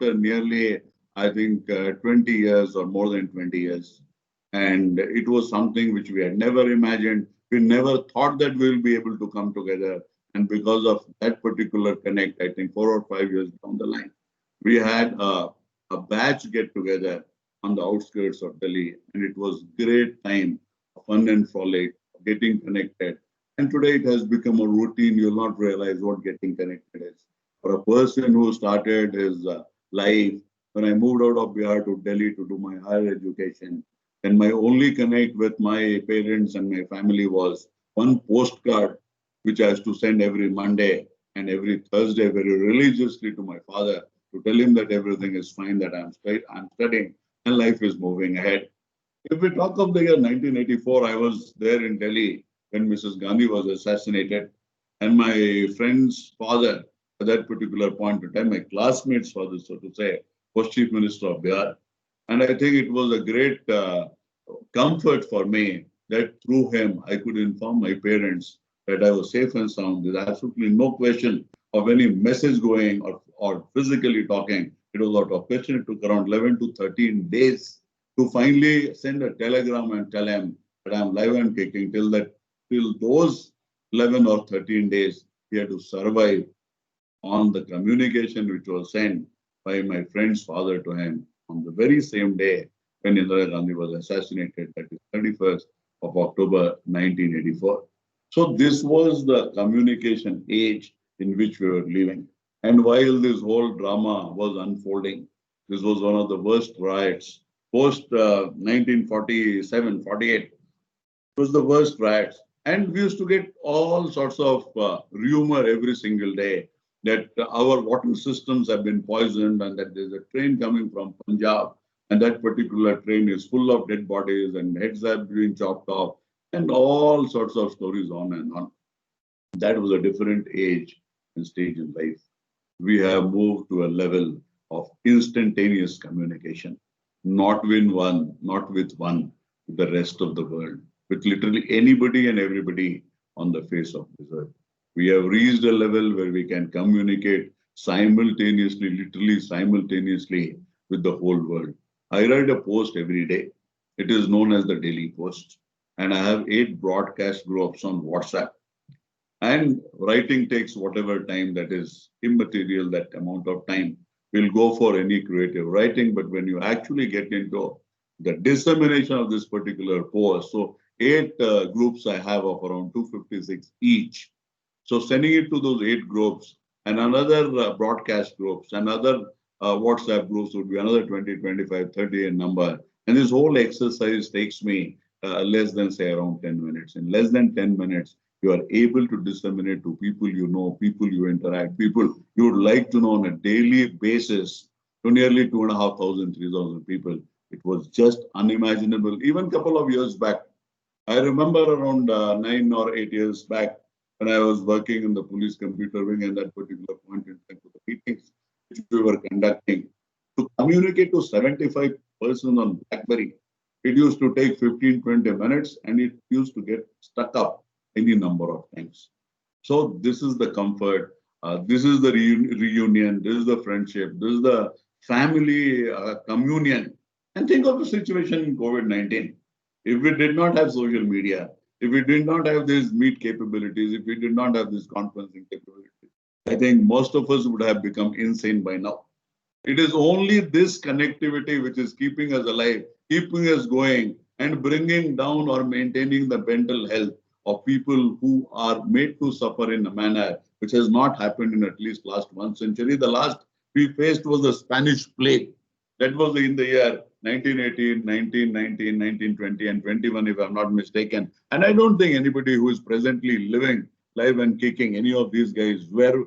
nearly, I think, 20 years or more than 20 years. And it was something which we had never imagined. We never thought that we'll be able to come together. And because of that particular connect, I think 4 or 5 years down the line, we had a batch get together on the outskirts of Delhi. And it was great time, fun and frolic, getting connected. And today it has become a routine. You'll not realize what getting connected is. For a person who started his life, when I moved out of Bihar to Delhi to do my higher education, and my only connect with my parents and my family was one postcard, which I used to send every Monday and every Thursday very religiously to my father to tell him that everything is fine, that I'm studying and life is moving ahead. If we talk of the year 1984, I was there in Delhi when Mrs. Gandhi was assassinated, and my friend's father, at that particular point in time, my classmate's father, so to say, was Chief Minister of Bihar. And I think it was a great comfort for me that through him I could inform my parents that I was safe and sound. There's absolutely no question of any message going or physically talking. It was out of question. It took around 11 to 13 days to finally send a telegram and tell him that I'm live and kicking. Till those 11 or 13 days, he had to survive on the communication which was sent by my friend's father to him on the very same day when Indira Gandhi was assassinated, that is 31st of October 1984. So this was the communication age in which we were living. And while this whole drama was unfolding, this was one of the worst riots post 1947, 48. It was the worst riots. And we used to get all sorts of rumor every single day that our water systems have been poisoned and that there's a train coming from Punjab and that particular train is full of dead bodies and heads have been chopped off and all sorts of stories on and on. That was a different age and stage in life. We have moved to a level of instantaneous communication, not with one, with the rest of the world, with literally anybody and everybody on the face of this earth. We have reached a level where we can communicate simultaneously, literally simultaneously with the whole world. I write a post every day. It is known as the Daily Post. And I have 8 broadcast groups on WhatsApp. And writing takes whatever time that is immaterial, that amount of time will go for any creative writing. But when you actually get into the dissemination of this particular post, so 8 groups I have of around 256 each. So sending it to those 8 groups and another broadcast groups and other WhatsApp groups would be another 20, 25, 30 in number. And this whole exercise takes me less than say around 10 minutes. In less than 10 minutes, you are able to disseminate to people you know, people you interact, people you would like to know on a daily basis to nearly 2,500, 3,000 people. It was just unimaginable. Even a couple of years back, I remember around 9 or 8 years back when I was working in the police computer wing and that particular point in time for the meetings which we were conducting to communicate to 75 persons on BlackBerry. It used to take 15, 20 minutes and it used to get stuck up any number of times. So this is the comfort. This is the reunion. This is the friendship. This is the family communion. And think of the situation in COVID-19. If we did not have social media, if we did not have these meet capabilities, if we did not have this conferencing capabilities, I think most of us would have become insane by now. It is only this connectivity which is keeping us alive, keeping us going, and bringing down or maintaining the mental health of people who are made to suffer in a manner which has not happened in at least last 1 century. The last we faced was the Spanish plague. That was in the year 1918, 1919, 1920, and 21, if I'm not mistaken. And I don't think anybody who is presently living live and kicking, any of these guys were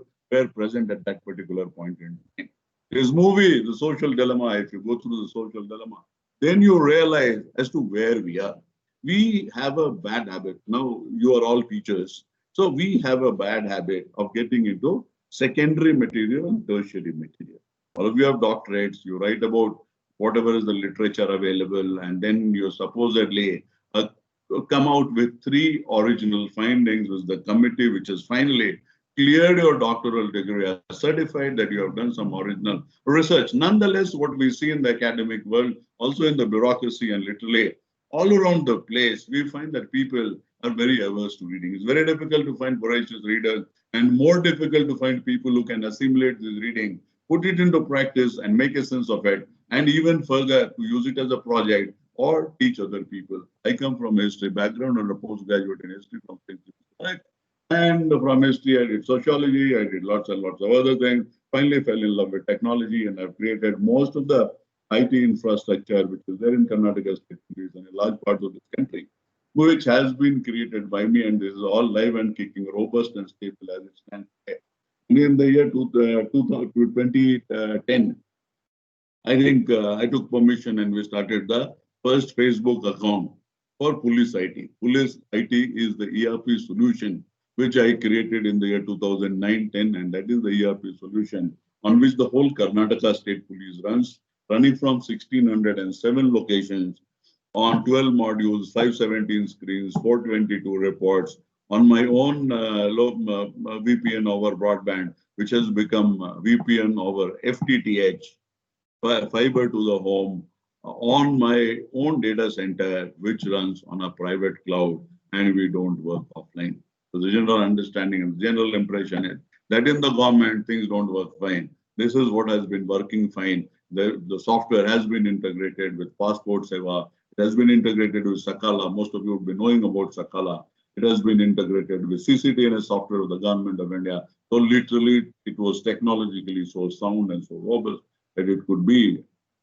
present at that particular point in time. This movie, The Social Dilemma, if you go through The Social Dilemma, then you realize as to where we are. We have a bad habit. Now, you are all teachers. So we have a bad habit of getting into secondary material and tertiary material. All of you have doctorates, you write about whatever is the literature available, and then you supposedly come out with 3 original findings with the committee, which has finally cleared your doctoral degree, are certified that you have done some original research. Nonetheless, what we see in the academic world, also in the bureaucracy and literally all around the place, we find that people are very averse to reading. It's very difficult to find voracious readers and more difficult to find people who can assimilate this reading, put it into practice and make a sense of it, and even further to use it as a project or teach other people. I come from a history background and a postgraduate in history from Princeton. And from history, I did sociology, I did lots and lots of other things. Finally, fell in love with technology, and I've created most of the IT infrastructure which is there in Karnataka State Police and a large part of this country, which has been created by me, and this is all live and kicking, robust and stable as it stands today. And in the year 2010, I think I took permission and we started the first Facebook account for Police IT. Police IT is the ERP solution which I created in the year 2009-10, and that is the ERP solution on which the whole Karnataka State Police runs, running from 1,607 locations on 12 modules, 517 screens, 422 reports on my own VPN over broadband, which has become VPN over FTTH, fiber to the home, on my own data center, which runs on a private cloud, and we don't work offline. So the general understanding and general impression is that in the government, things don't work fine. This is what has been working fine. The software has been integrated with Passport Seva. It has been integrated with Sakala. Most of you will be knowing about Sakala. It has been integrated with CCTNS software of the government of India. So literally, it was technologically so sound and so robust that it could be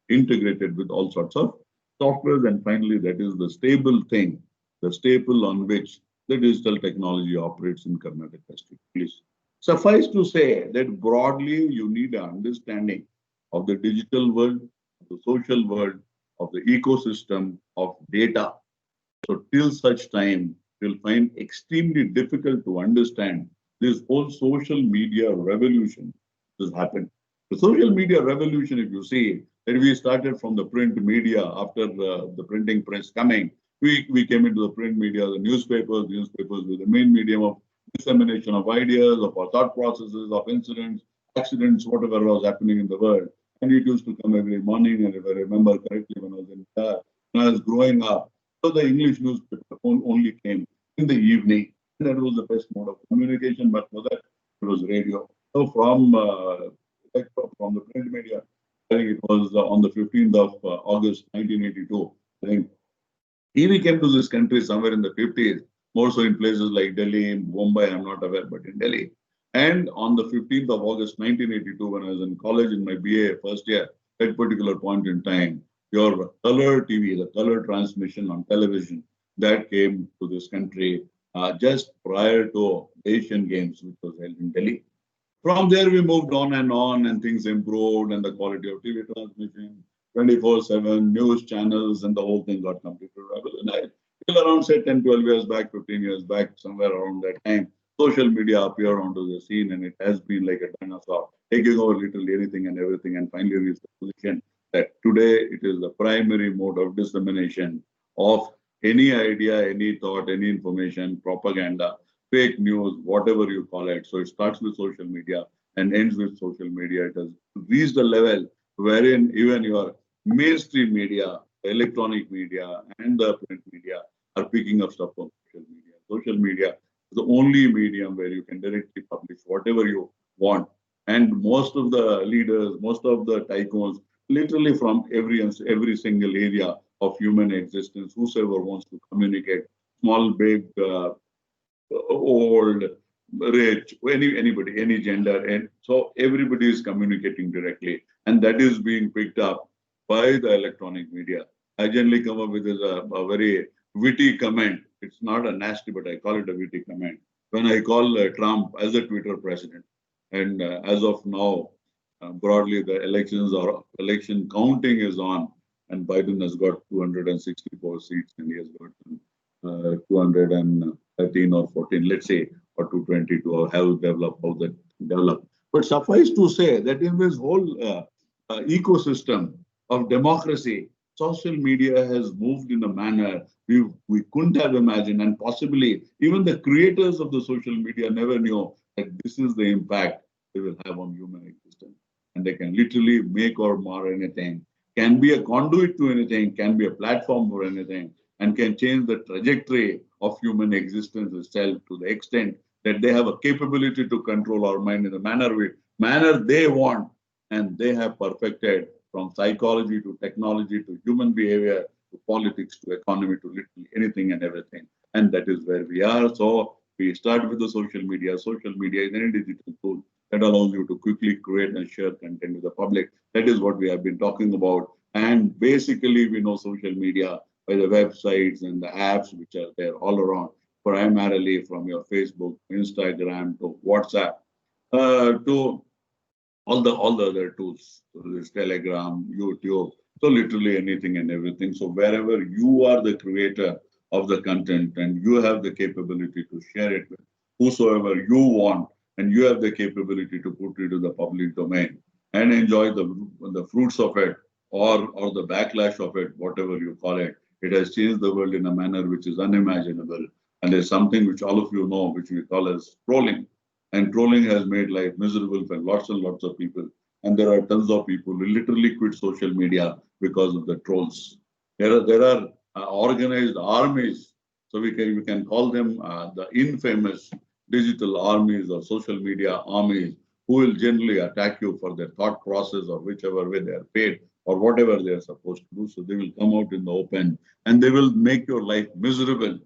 integrated with all sorts of softwares. And finally, that is the stable thing, the staple on which the digital technology operates in Karnataka State Police. Suffice to say that broadly, you need an understanding of the digital world, the social world, of the ecosystem of data. So till such time, you'll find extremely difficult to understand this whole social media revolution has happened. The social media revolution, if you see, that we started from the print media after the printing press coming, we came into the print media, the newspapers were the main medium of dissemination of ideas, of our thought processes, of incidents, accidents, whatever was happening in the world. And it used to come every morning, and if I remember correctly, when I was growing up, so the English newspaper only came in the evening. That was the best mode of communication, but for that, it was radio. So from the print media, I think it was on the 15th of August 1982, I think TV came to this country somewhere in the 50s, more so in places like Delhi, Mumbai, I'm not aware, but in Delhi. And on the 15th of August 1982, when I was in college in my BA first year, at particular point in time, your color TV, the color transmission on television, that came to this country just prior to Asian Games, which was held in Delhi. From there, we moved on, and things improved, and the quality of TV transmission, 24/7 news channels, and the whole thing got completely revolutionized. Till around, say, 10, 12 years back, 15 years back, somewhere around that time, social media appeared onto the scene, and it has been like a dinosaur, taking over literally anything and everything, and finally reached the position that today it is the primary mode of dissemination of any idea, any thought, any information, propaganda, fake news, whatever you call it. So it starts with social media and ends with social media. It has reached a level wherein even your mainstream media, electronic media, and the print media are picking up stuff from social media. Social media is the only medium where you can directly publish whatever you want. And most of the leaders, most of the tycoons, literally from every single area of human existence, whosoever wants to communicate, small, big, old, rich, anybody, any gender, and so everybody is communicating directly, and that is being picked up by the electronic media. I generally come up with a very witty comment. It's not a nasty, but I call it a witty comment. When I call Trump as a Twitter president, and as of now, broadly the election counting is on, and Biden has got 264 seats, and he has got 213 or 14, let's say, or 222, or how that develop. But suffice to say that in this whole ecosystem of democracy, social media has moved in a manner we couldn't have imagined, and possibly even the creators of the social media never knew that this is the impact they will have on human existence. And they can literally make or mar anything, can be a conduit to anything, can be a platform for anything, and can change the trajectory of human existence itself to the extent that they have a capability to control our mind in the manner they want. And they have perfected from psychology to technology to human behavior to politics to economy to literally anything and everything. And that is where we are. So we start with the social media. Social media is any digital tool that allows you to quickly create and share content with the public. That is what we have been talking about. And basically, we know social media by the websites and the apps which are there all around, primarily from your Facebook, Instagram to WhatsApp, to all the other tools. So there's Telegram, YouTube, so literally anything and everything. So wherever you are the creator of the content and you have the capability to share it with whosoever you want, and you have the capability to put it to the public domain and enjoy the fruits of it or the backlash of it, whatever you call it. It has changed the world in a manner which is unimaginable. And there's something which all of you know, which we call as trolling. And trolling has made life miserable for lots and lots of people. And there are tons of people who literally quit social media because of the trolls. There are organized armies, so we can call them the infamous digital armies or social media armies, who will generally attack you for their thought process or whichever way they are paid or whatever they are supposed to do. So they will come out in the open and they will make your life miserable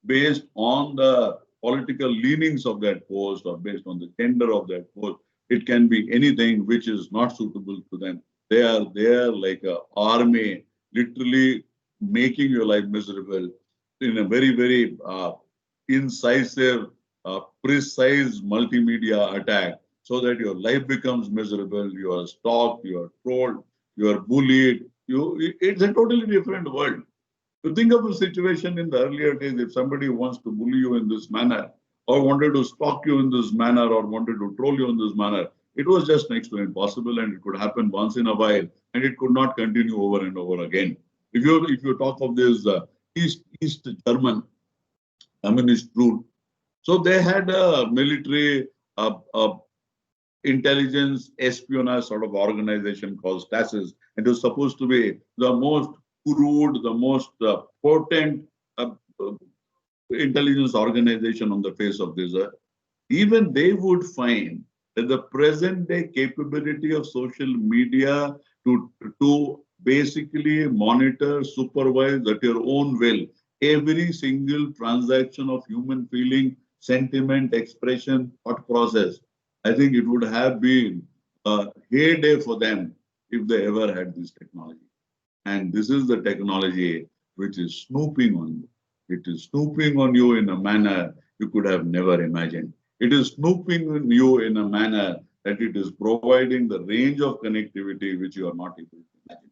based on the political leanings of that post or based on the gender of that post. It can be anything which is not suitable to them. They are like an army, literally making your life miserable in a very incisive, precise multimedia attack, so that your life becomes miserable. You are stalked, you are trolled, you are bullied. It's a totally different world. To think of a situation in the earlier days, if somebody wants to bully you in this manner, or wanted to stalk you in this manner, or wanted to troll you in this manner, it was just next to impossible, and it could happen once in a while, and it could not continue over and over again. If you talk of this East German communist rule, so they had a military, intelligence espionage sort of organization called Stasi. It was supposed to be the most crude, the most potent uh, uh, intelligence organization on the face of this earth. Even they would find that the present day capability of social media to basically monitor, supervise at your own will every single transaction of human feeling, sentiment, expression, thought process. I think it would have been a heyday for them if they ever had this technology. And this is the technology which is snooping on you. It is snooping on you in a manner you could have never imagined. It is snooping on you in a manner that it is providing the range of connectivity which you are not able to imagine.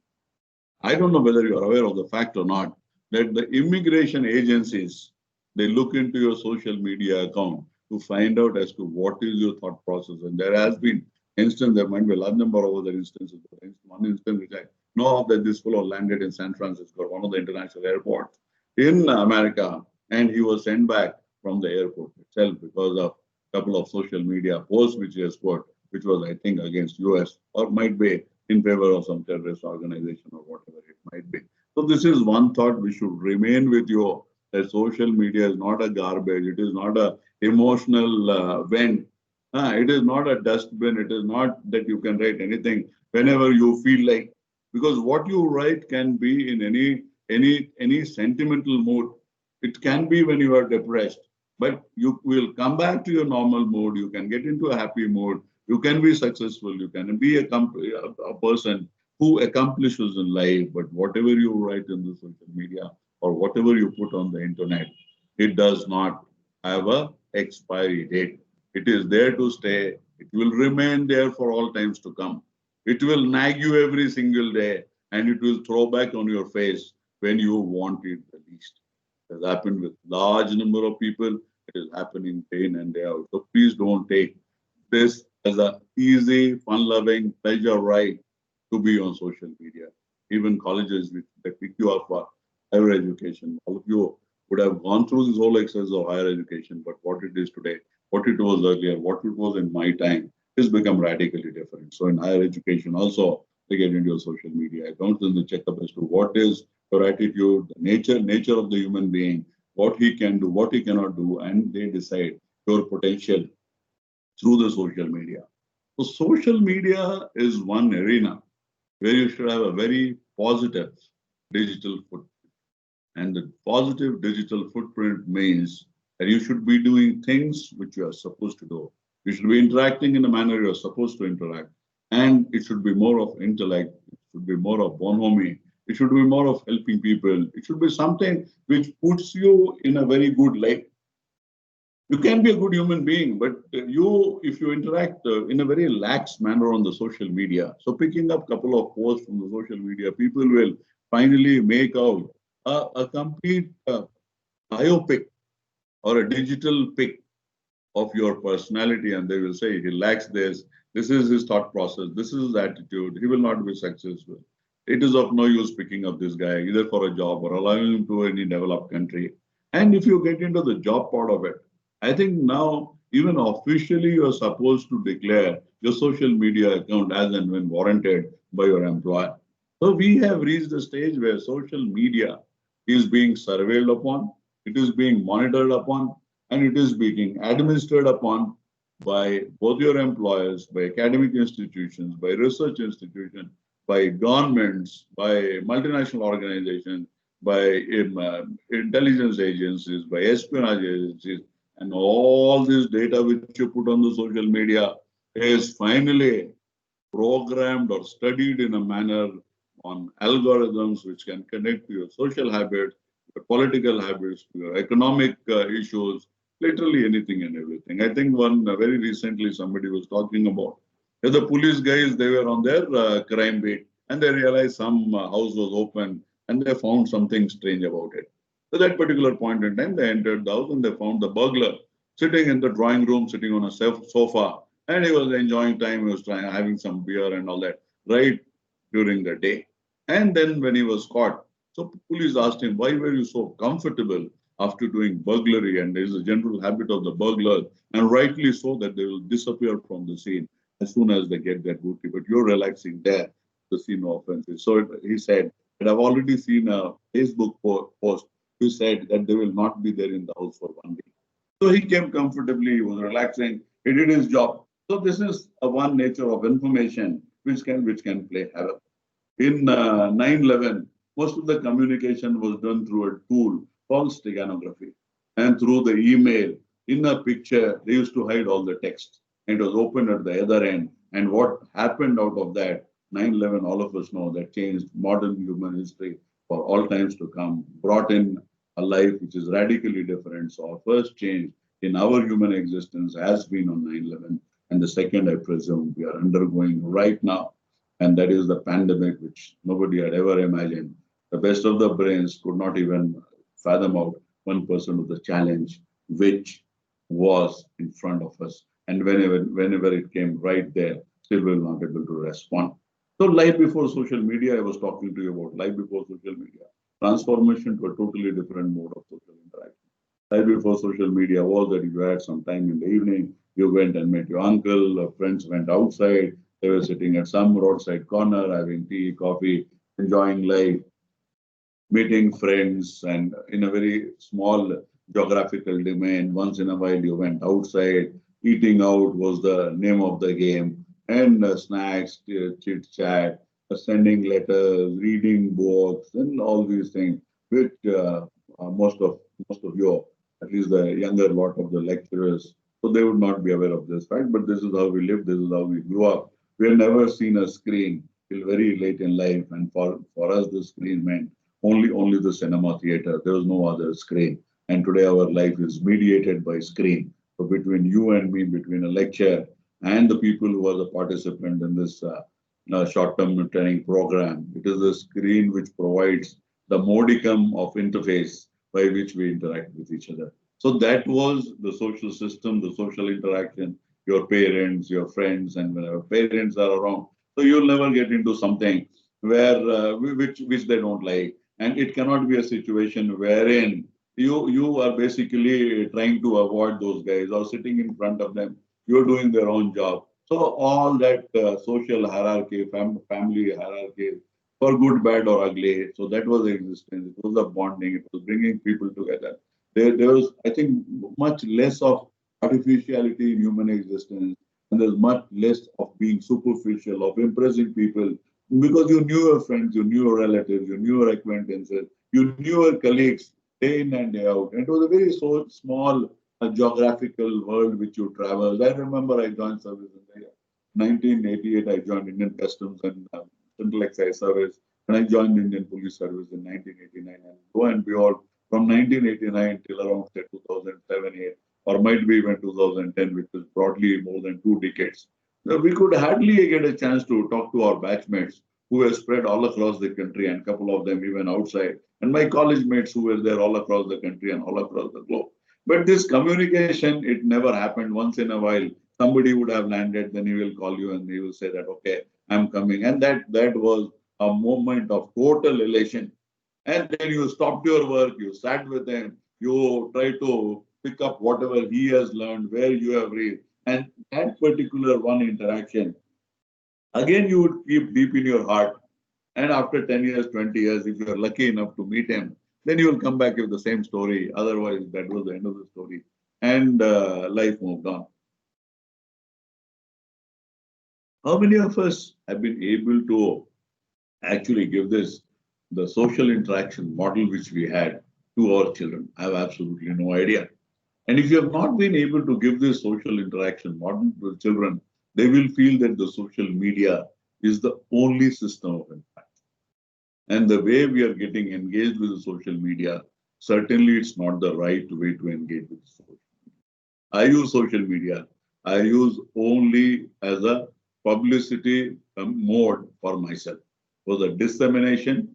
I don't know whether you are aware of the fact or not that the immigration agencies, they look into your social media account to find out as to what is your thought process. And there has been instance, there might be a large number of other instances. One instance which I know of, that this fellow landed in San Francisco, one of the international airports in America, and he was sent back from the airport itself because of a couple of social media posts which he has put, which was, I think, against US or might be in favor of some terrorist organization or whatever it might be. So this is one thought we should remain with you, that social media is not a garbage. It is not a emotional vent. It is not a dustbin. It is not that you can write anything whenever you feel like, because what you write can be in any sentimental mood. It can be when you are depressed, but you will come back to your normal mood. You can get into a happy mood. You can be successful. You can be a person who accomplishes in life. But whatever you write in the social media or whatever you put on the internet, it does not have a expiry date. It is there to stay. It will remain there for all times to come. It will nag you every single day, and it will throw back on your face when you want it the least. It has happened with large number of people. It is happening day in and day out. So please don't take this as an easy, fun-loving pleasure ride to be on social media. Even colleges which they pick you up for higher education. All of you would have gone through this whole exercise of higher education, but what it is today, what it was earlier, what it was in my time, has become radically different. So in higher education also, they get into your social media accounts and they check up as to what is your attitude, the nature of the human being, what he can do, what he cannot do, and they decide your potential through the social media. So social media is one arena where you should have a very positive digital footprint. And the positive digital footprint means that you should be doing things which you are supposed to do. You should be interacting in the manner you are supposed to interact. And it should be more of intellect. It should be more of bonhomie. It should be more of helping people. It should be something which puts you in a very good light. You can be a good human being, but if you interact in a very lax manner on the social media, so picking up a couple of posts from the social media, people will finally make out a complete biopic or a digital pic of your personality, and they will say he lacks this. This is his thought process. This is his attitude. He will not be successful. It is of no use picking up this guy either for a job or allowing him to any developed country. And if you get into the job part of it, I think now even officially you are supposed to declare your social media account as and when warranted by your employer. So we have reached a stage where social media is being surveilled upon, it is being monitored upon, and it is being administered upon by both your employers, by academic institutions, by research institutions, by governments, by multinational organizations, by intelligence agencies, by espionage agencies, and all this data which you put on the social media is finally programmed or studied in a manner on algorithms which can connect to your social habits, your political habits, your economic issues, literally anything and everything. I think very recently somebody was talking about the police guys, they were on their crime beat and they realized some house was open and they found something strange about it. At that particular point in time, they entered the house and they found the burglar sitting in the drawing room, sitting on a sofa, and he was enjoying time. He was having some beer and all that right during the day. And then when he was caught, so police asked him, "Why were you so comfortable after doing burglary?" And there is a general habit of the burglars, and rightly so, that they will disappear from the scene as soon as they get their booty. But you're relaxing there to see no offenses. So he said, "But I've already seen a Facebook post who said that they will not be there in the house for 1 week." So he came comfortably, he was relaxing, he did his job. So this is a one nature of information which can play havoc. In 9/11, most of the communication was done through a tool called steganography. And through the email, in a picture, they used to hide all the text. And it was open at the other end. And what happened out of that, 9/11, all of us know that changed modern human history for all times to come, brought in a life which is radically different. So our first change in our human existence has been on 9/11. And the second, I presume, we are undergoing right now. And that is the pandemic, which nobody had ever imagined. The best of the brains could not even fathom out 1% of the challenge which was in front of us. And whenever it came right there, still we were not able to respond. So life before social media, I was talking to you about life before social media. Transformation to a totally different mode of social interaction. Life before social media was that you had some time in the evening, you went and met your uncle, friends went outside, they were sitting at some roadside corner, having tea, coffee, enjoying life, meeting friends, and in a very small geographical domain. Once in a while, you went outside. Eating out was the name of the game, and snacks, chit chat, sending letters, reading books, and all these things, which most of you, at least the younger lot of the lecturers, so they would not be aware of this fact. But this is how we live. This is how we grew up. We have never seen a screen till very late in life, and for us, the screen meant only the cinema theater. There was no other screen. And today our life is mediated by screen. So between you and me, between a lecture and the people who are the participant in this short-term training program, it is the screen which provides the modicum of interface by which we interact with each other. So that was the social system, the social interaction, your parents, your friends, and when our parents are around. So you'll never get into something where which they don't like. And it cannot be a situation wherein you are basically trying to avoid those guys or sitting in front of them. You're doing their own job. So all that social hierarchy, family hierarchy, for good, bad, or ugly. So that was the existence. It was a bonding. It was bringing people together. There was, I think, much less of artificiality in human existence, and there's much less of being superficial, of impressing people, because you knew your friends, you knew your relatives, you knew your acquaintances, you knew your colleagues day in and day out. And it was a very so small geographical world which you traversed. I remember I joined service in the year 1988. I joined Indian Customs and Central Excise Service, and I joined Indian Police Service in 1989. And lo and behold, from 1989 till around say 2007, 8, or might be even 2010, which is broadly more than 2 decades, we could hardly get a chance to talk to our batchmates who were spread all across the country, and a couple of them even outside, and my college mates who were there all across the country and all across the globe. But this communication, it never happened. Once in a while, somebody would have landed, then he will call you and he will say that, okay, I'm coming. And that was a moment of total elation. And then you stopped your work, you sat with him, you try to pick up whatever he has learned, where you have reached. And that particular one interaction, again, you would keep deep in your heart. And after 10 years, 20 years, if you're lucky enough to meet him, then you will come back with the same story. Otherwise, that was the end of the story. And life moved on. How many of us have been able to actually give this, the social interaction model which we had to our children? I have absolutely no idea. And if you have not been able to give this social interaction model to children, they will feel that the social media is the only system of impact. And the way we are getting engaged with the social media, certainly it's not the right way to engage with social. I use social media. I use only as a publicity mode for myself, for the dissemination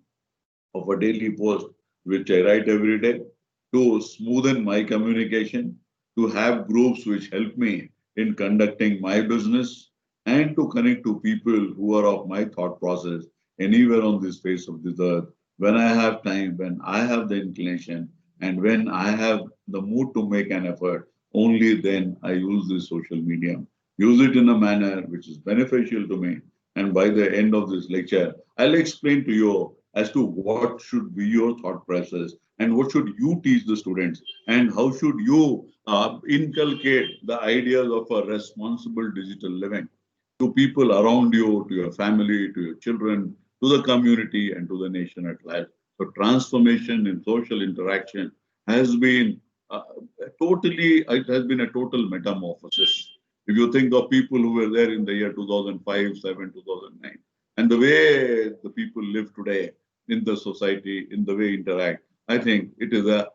of a daily post, which I write every day, to smoothen my communication, to have groups which help me in conducting my business, and to connect to people who are of my thought process anywhere on this face of this earth. When I have time, when I have the inclination, and when I have the mood to make an effort, only then I use this social medium. Use it in a manner which is beneficial to me. And by the end of this lecture, I'll explain to you as to what should be your thought process and what should you teach the students and how should you inculcate the ideas of a responsible digital living to people around you, to your family, to your children, to the community, and to the nation at large. So transformation in social interaction has been it has been a total metamorphosis. If you think of people who were there in the year 2005, 7, 2009, and the way the people live today in the society, in the way interact, I think it is a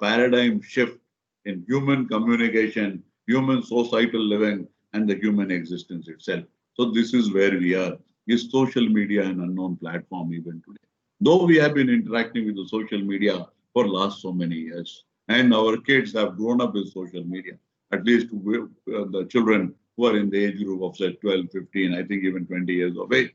paradigm shift in human communication, human societal living, and the human existence itself. So this is where we are. Is social media an unknown platform even today? Though we have been interacting with the social media for last so many years, and our kids have grown up with social media, at least the children who are in the age group of say 12, 15, I think even 20 years of age.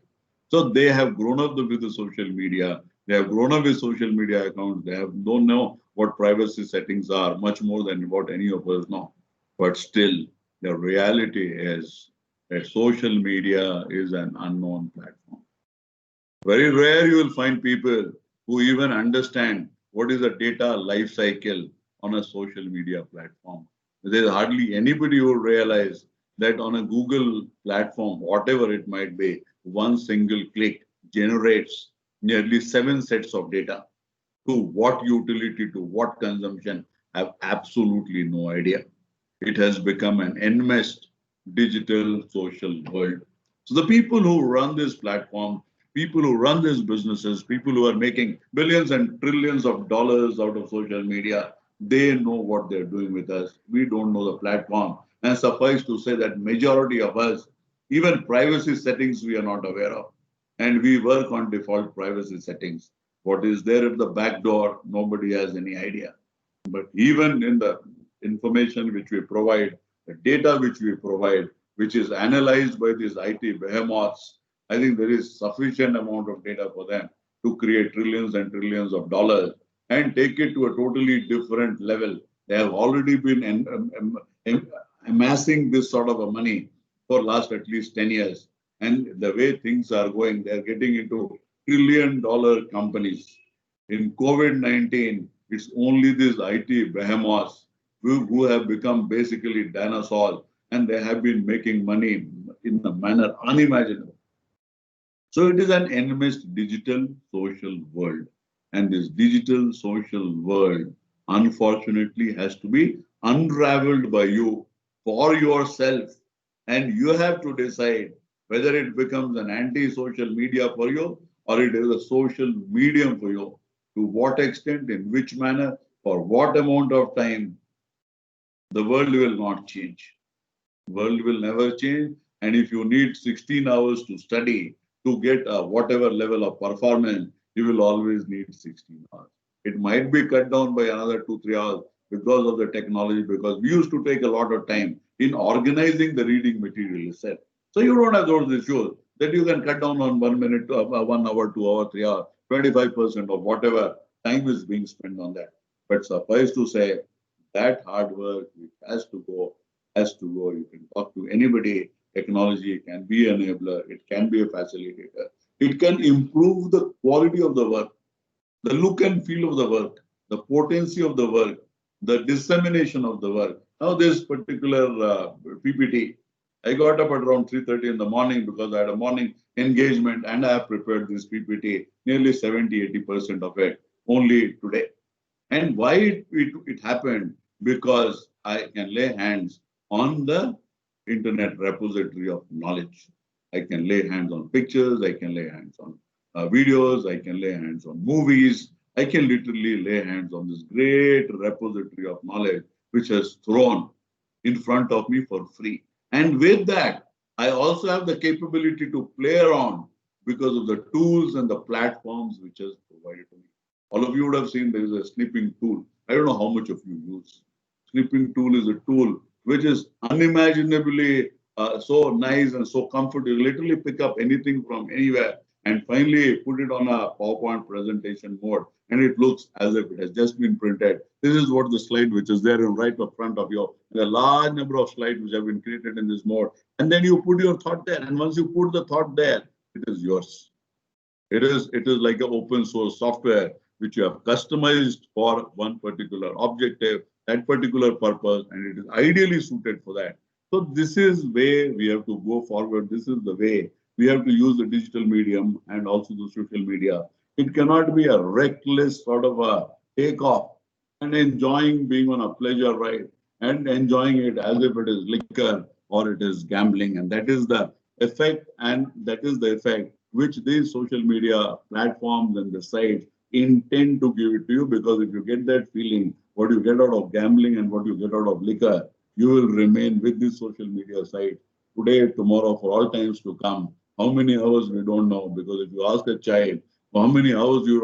So they have grown up with the social media. They have grown up with social media accounts. They have don't know what privacy settings are much more than what any of us know. But still, the reality is that social media is an unknown platform. Very rare you will find people who even understand what is a data life cycle on a social media platform. There's hardly anybody who will realize that on a Google platform, whatever it might be, one single click generates nearly 7 sets of data. To what utility, to what consumption, I have absolutely no idea. It has become an enmeshed digital social world. So the people who run this platform, people who run these businesses, people who are making billions and trillions of dollars out of social media, they know what they're doing with us. We don't know the platform. And suffice to say that majority of us, even privacy settings we are not aware of. And we work on default privacy settings. What is there at the back door, nobody has any idea. But even in the information which we provide, the data which we provide, which is analyzed by these IT behemoths, I think there is sufficient amount of data for them to create trillions and trillions of dollars. and take it to a totally different level. They have already been amassing this sort of a money for last at least 10 years. And the way things are going, they're getting into trillion-dollar companies. In COVID-19, it's only these IT behemoths who have become basically dinosaurs, and they have been making money in a manner unimaginable. So it is an enmeshed digital social world. And this digital social world, unfortunately, has to be unraveled by you for yourself. And you have to decide whether it becomes an anti-social media for you or it is a social medium for you. To what extent, in which manner, for what amount of time, the world will not change. World will never change. And if you need 16 hours to study to get whatever level of performance, you will always need 16 hours. It might be cut down by another 2, 3 hours because of the technology, because we used to take a lot of time in organizing the reading material itself. So you don't have those issues that you can cut down on 1 minute, 1 hour, 2 hours, 3 hours, 25% of whatever time is being spent on that. But suffice to say, that hard work which has to go. You can talk to anybody. Technology can be an enabler. It can be a facilitator. It can improve the quality of the work, the look and feel of the work, the potency of the work, the dissemination of the work. Now, this particular PPT, I got up at around 3:30 in the morning because I had a morning engagement and I have prepared this PPT, nearly 70-80% of it only today. And why it happened? Because I can lay hands on the internet repository of knowledge. I can lay hands on pictures, I can lay hands on videos, I can lay hands on movies. I can literally lay hands on this great repository of knowledge which has thrown in front of me for free. And with that, I also have the capability to play around because of the tools and the platforms which has provided to me. All of you would have seen there is a snipping tool. I don't know how much of you use. Snipping tool is a tool which is unimaginably so nice and so comfortable. You literally pick up anything from anywhere and finally put it on a PowerPoint presentation mode, and it looks as if it has just been printed. This is what the slide which is there right up front of you. There are a large number of slides which have been created in this mode. And then you put your thought there. And once you put the thought there, it is yours. It is like an open source software which you have customized for one particular objective, that particular purpose, and it is ideally suited for that. So this is where we have to go forward. This is the way we have to use the digital medium and also the social media. It cannot be a reckless sort of a takeoff and enjoying being on a pleasure ride and enjoying it as if it is liquor or it is gambling. And that is the effect, which these social media platforms and the sites intend to give it to you, because if you get that feeling, what you get out of gambling and what you get out of liquor, you will remain with this social media site today, tomorrow, for all times to come. How many hours we don't know, because if you ask a child how many hours you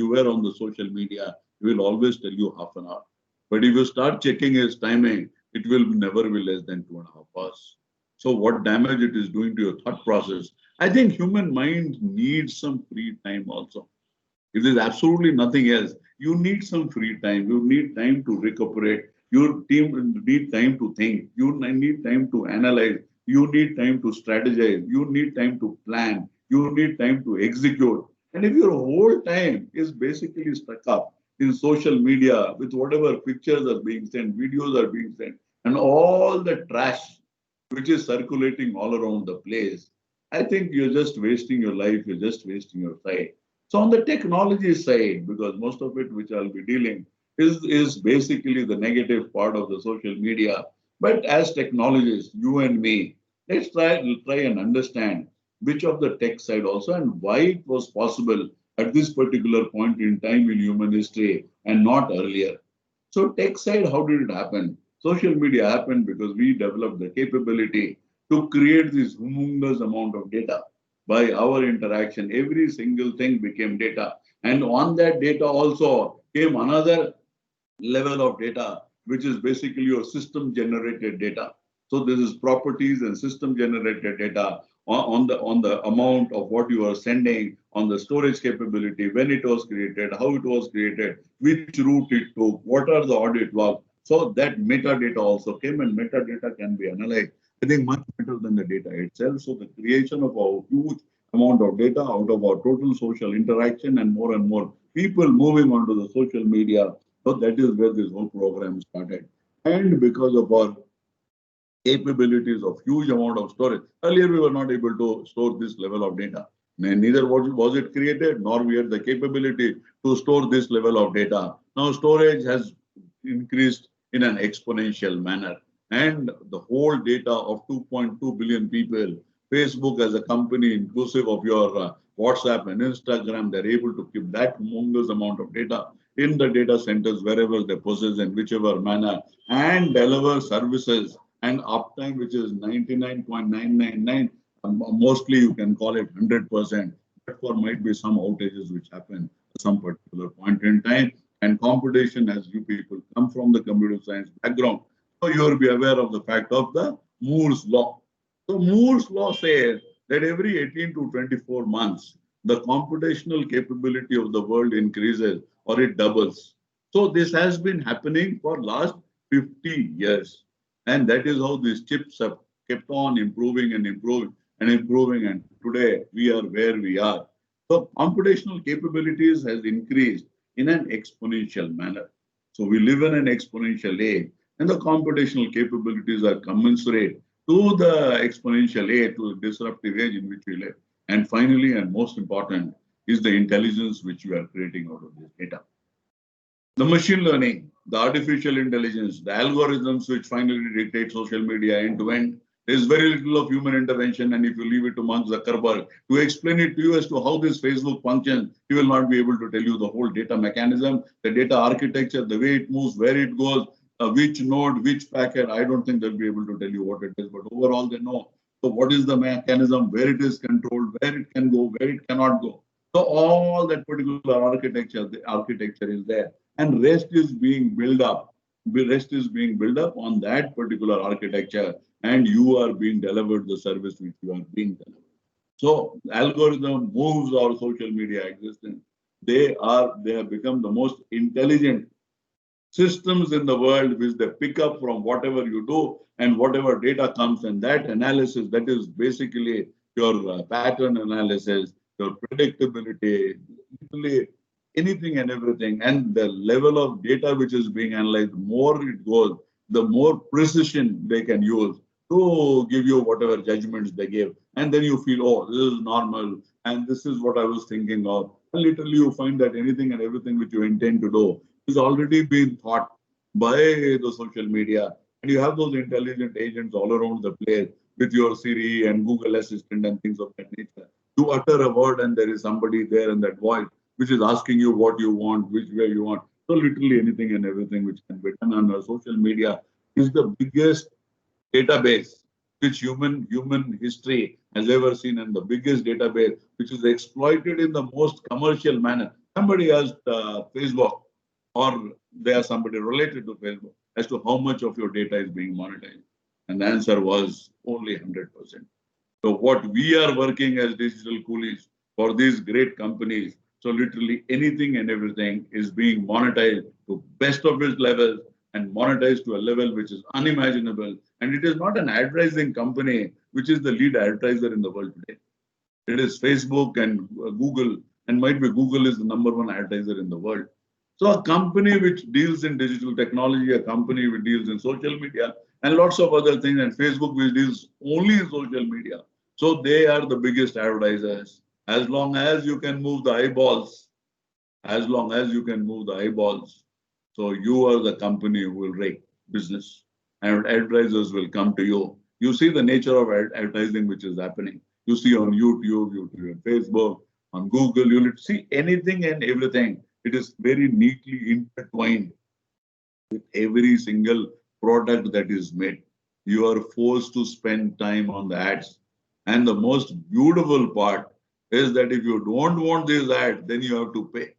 were on the social media, he will always tell you half an hour. But if you start checking his timing, it will never be less than 2.5 hours. So what damage it is doing to your thought process. I think human mind needs some free time also. If there's absolutely nothing else, you need some free time. You need time to recuperate. You need time to think. You need time to analyze. You need time to strategize. You need time to plan. You need time to execute. And if your whole time is basically stuck up in social media with whatever pictures are being sent, videos are being sent, and all the trash which is circulating all around the place, I think you're just wasting your life. You're just wasting your time. So on the technology side, because most of it which I'll be dealing is basically the negative part of the social media. But as technologists, you and me, let's try and understand which of the tech side also and why it was possible at this particular point in time in human history and not earlier. So tech side, how did it happen? Social media happened because we developed the capability to create this humongous amount of data. By our interaction, every single thing became data. And on that data also came another level of data, which is basically your system generated data. So this is properties and system generated data. on the amount of what you are sending, on the storage capability, when it was created, how it was created, which route it took, what are the audit logs. So that metadata also came, and metadata can be analyzed, I think, much better than the data itself. So the creation of a huge amount of data out of our total social interaction and more people moving onto the social media. So that is where this whole program started. And because of our capabilities of huge amount of storage. Earlier, we were not able to store this level of data. Neither was it created, nor we had the capability to store this level of data. Now, storage has increased in an exponential manner. And the whole data of 2.2 billion people, Facebook as a company, inclusive of your WhatsApp and Instagram, they're able to keep that humongous amount of data in the data centers wherever they possess in whichever manner and deliver services and uptime, which is 99.999. Mostly you can call it 100%, but for might be some outages which happen at some particular point in time. And computation, as you people come from the computer science background, so you will be aware of the fact of the Moore's law. So Moore's law says that every 18 to 24 months, the computational capability of the world increases or it doubles. So this has been happening for last 50 years. And that is how these chips have kept on improving and improving and improving. And today we are where we are. So computational capabilities has increased in an exponential manner. So we live in an exponential age, and the computational capabilities are commensurate to the exponential age, to the disruptive age in which we live. And finally, and most important, is the intelligence which we are creating out of this data. The machine learning, the artificial intelligence, the algorithms which finally dictate social media end to end, there is very little of human intervention. And if you leave it to Mark Zuckerberg to explain it to you as to how this Facebook functions, he will not be able to tell you the whole data mechanism, the data architecture, the way it moves, where it goes, which node, which packet. I don't think they'll be able to tell you what it is, but overall they know. So what is the mechanism, where it is controlled, where it can go, where it cannot go. So all that particular architecture, the architecture is there, and rest is being built up. The rest is being built up on that particular architecture, and you are being delivered the service which you are being delivered. So algorithm moves our social media existence. They have become the most intelligent systems in the world which they pick up from whatever you do and whatever data comes, and that analysis, that is basically your pattern analysis, your predictability, literally anything and everything, and the level of data which is being analyzed, the more it goes, the more precision they can use to give you whatever judgments they give. And then you feel, oh, this is normal, and this is what I was thinking of. And literally you find that anything and everything which you intend to do is already being thought by the social media. And you have those intelligent agents all around the place with your Siri and Google Assistant and things of that nature. You utter a word and there is somebody there in that voice which is asking you what you want, which way you want. So literally anything and everything which can be done on social media is the biggest database which human history has ever seen, and the biggest database which is exploited in the most commercial manner. Somebody asked Facebook, or they are somebody related to Facebook, as to how much of your data is being monetized, and the answer was only 100%. So what we are working as digital coolies for these great companies, so literally anything and everything is being monetized to best of its levels and monetized to a level which is unimaginable. And it is not an advertising company which is the lead advertiser in the world today. It is Facebook and Google, and might be Google is the #1 advertiser in the world. So a company which deals in digital technology, a company which deals in social media, and lots of other things, and Facebook which deals only in social media. So they are the biggest advertisers. As long as you can move the eyeballs, as long as you can move the eyeballs, so you are the company who will rake business, and advertisers will come to you. You see the nature of advertising which is happening. You see on YouTube, you see on Facebook, on Google, you will see anything and everything. It is very neatly intertwined with every single product that is made. You are forced to spend time on the ads. And the most beautiful part is that if you don't want these ads, then you have to pay.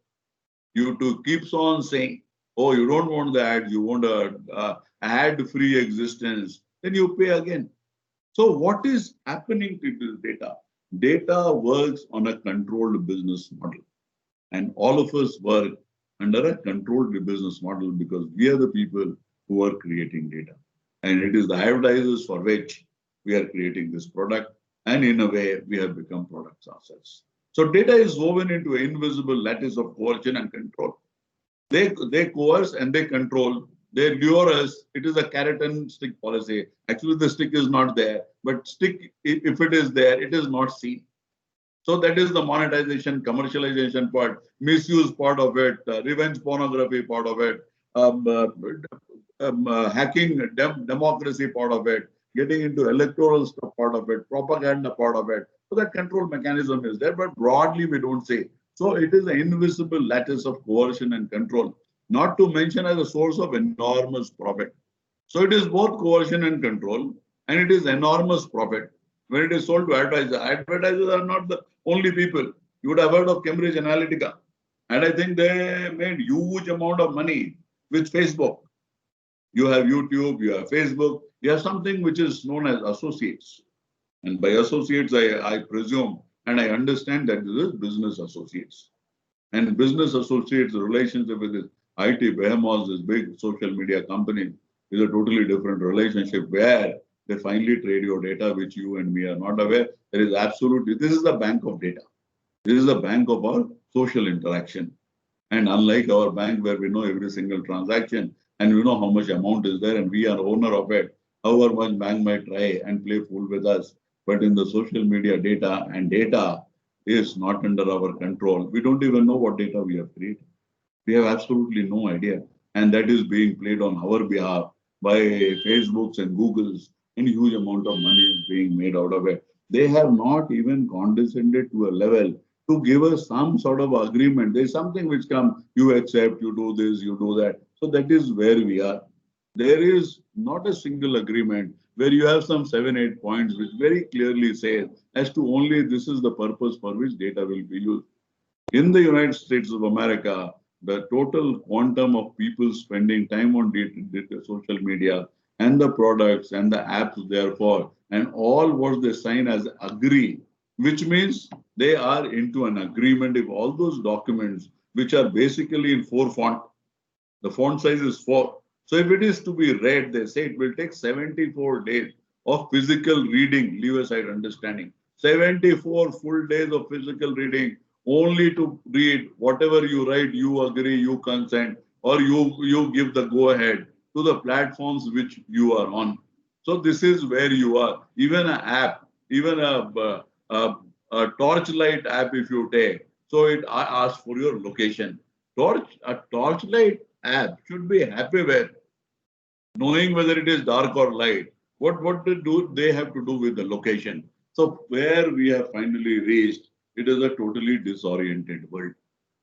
You to keeps on saying, oh, you don't want the ads, you want a ad-free existence, then you pay again. So what is happening to this data? Data works on a controlled business model. And all of us work under a controlled business model because we are the people who are creating data. And it is the advertisers for which we are creating this product. And in a way, we have become products ourselves. So data is woven into an invisible lattice of coercion and control. They coerce and they control. They lure us. It is a carrot and stick policy. Actually, the stick is not there, but stick, if it is there, it is not seen. So that is the monetization, commercialization part, misuse part of it, revenge pornography part of it, um, uh, hacking democracy part of it, getting into electoral stuff part of it, propaganda part of it. So that control mechanism is there, but broadly we don't say. So it is an invisible lattice of coercion and control, not to mention as a source of enormous profit. So it is both coercion and control, and it is enormous profit. When it is sold to advertisers are not the only people. You would have heard of Cambridge Analytica. And I think they made huge amount of money with Facebook. You have YouTube, you have Facebook, you have something which is known as associates. And by associates, I presume and I understand that this is business associates. And business associates' relationship with this IT behemoths, this big social media company, is a totally different relationship where they finally trade your data, which you and me are not aware. There is absolutely, this is the bank of data. This is the bank of our social interaction. And unlike our bank where we know every single transaction and we know how much amount is there and we are owner of it, however much bank might try and play fool with us. But in the social media data and data is not under our control. We don't even know what data we have created. We have absolutely no idea. And that is being played on our behalf by Facebooks and Googles, and huge amount of money is being made out of it. They have not even condescended to a level to give us some sort of agreement. There's something which comes, you accept, you do this, you do that. So that is where we are. There is not a single agreement where you have some 7-8 points which very clearly say as to only this is the purpose for which data will be used. In the United States of America, the total quantum of people spending time on data, social media and the products and the apps therefore, and all what they sign as agree, which means they are into an agreement if all those documents, which are basically in 4 font, the font size is 4. So if it is to be read, they say it will take 74 days of physical reading, leave aside understanding. 74 full days of physical reading only to read whatever you write, you agree, you consent, or you give the go ahead to the platforms which you are on. So this is where you are. Even an app, even a torchlight app, if you take, so it asks for your location. A torchlight app should be happy with knowing whether it is dark or light. What do they have to do with the location? So where we have finally reached, it is a totally disoriented world.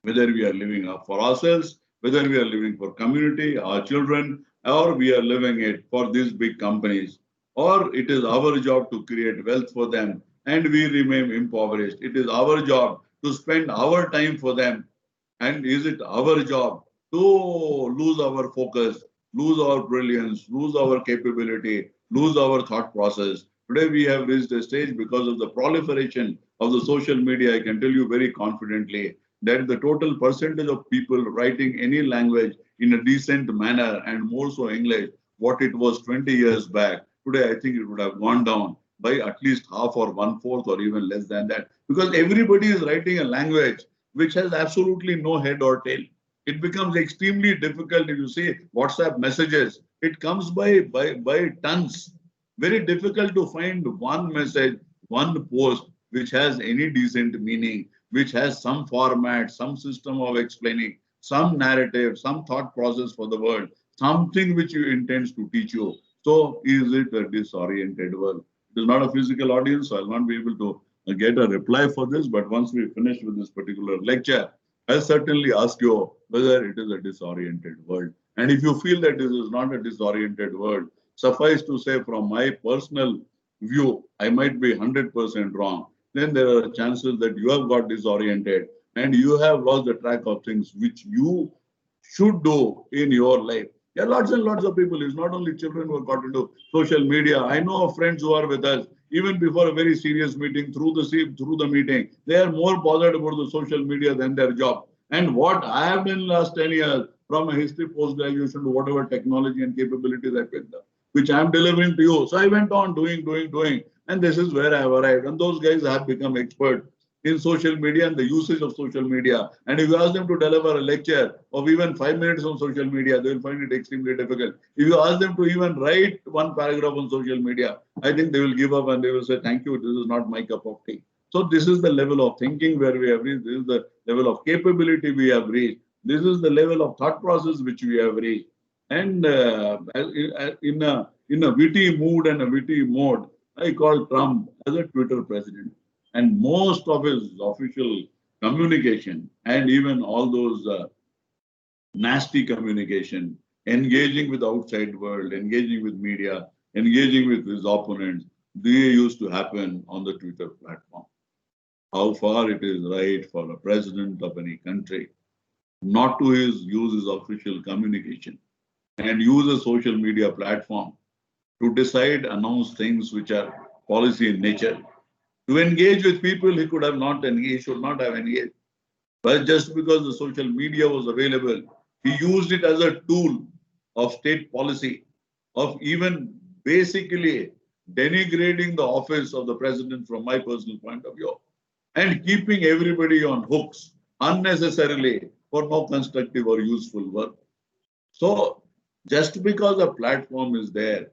Whether we are living up for ourselves, whether we are living for community, our children, or we are living it for these big companies, or it is our job to create wealth for them and we remain impoverished. It is our job to spend our time for them. And is it our job to lose our focus, lose our brilliance, lose our capability, lose our thought process? Today we have reached a stage because of the proliferation of the social media. I can tell you very confidently that the total percentage of people writing any language in a decent manner and more so English, what it was 20 years back, today I think it would have gone down by at least half or 1/4 or even less than that because everybody is writing a language which has absolutely no head or tail. It becomes extremely difficult if you see WhatsApp messages. It comes by tons. Very difficult to find one message, one post which has any decent meaning, which has some format, some system of explaining, some narrative, some thought process for the world, something which you intends to teach you. So is it a disoriented world? It is not a physical audience, so I'll not be able to get a reply for this. But once we finish with this particular lecture, I'll certainly ask you whether it is a disoriented world. And if you feel that this is not a disoriented world, suffice to say from my personal view, I might be 100% wrong. Then there are chances that you have got disoriented and you have lost the track of things which you should do in your life. Yeah, lots and lots of people. It's not only children who have got into social media. I know of friends who are with us even before a very serious meeting, through the meeting, they are more bothered about the social media than their job. And what I have done last 10 years, from a history post-graduation to whatever technology and capabilities I picked up, which I am delivering to you. So I went on doing, and this is where I have arrived. And those guys have become expert in social media and the usage of social media. And if you ask them to deliver a lecture of even 5 minutes on social media, they will find it extremely difficult. If you ask them to even write one paragraph on social media, I think they will give up and they will say, thank you, this is not my cup of tea. So this is the level of thinking where we have reached. This is the level of capability we have reached. This is the level of thought process which we have reached. And in a witty mood and a witty mode, I call Trump as a Twitter president. And most of his official communication and even all those nasty communication, engaging with outside world, engaging with media, engaging with his opponents, they used to happen on the Twitter platform. How far it is right for a president of any country not to use his official communication and use a social media platform to decide, announce things which are policy in nature, to engage with people he could have not engaged, should not have engaged. But just because the social media was available, he used it as a tool of state policy, of even basically denigrating the office of the president from my personal point of view, and keeping everybody on hooks unnecessarily for no constructive or useful work. So just because a platform is there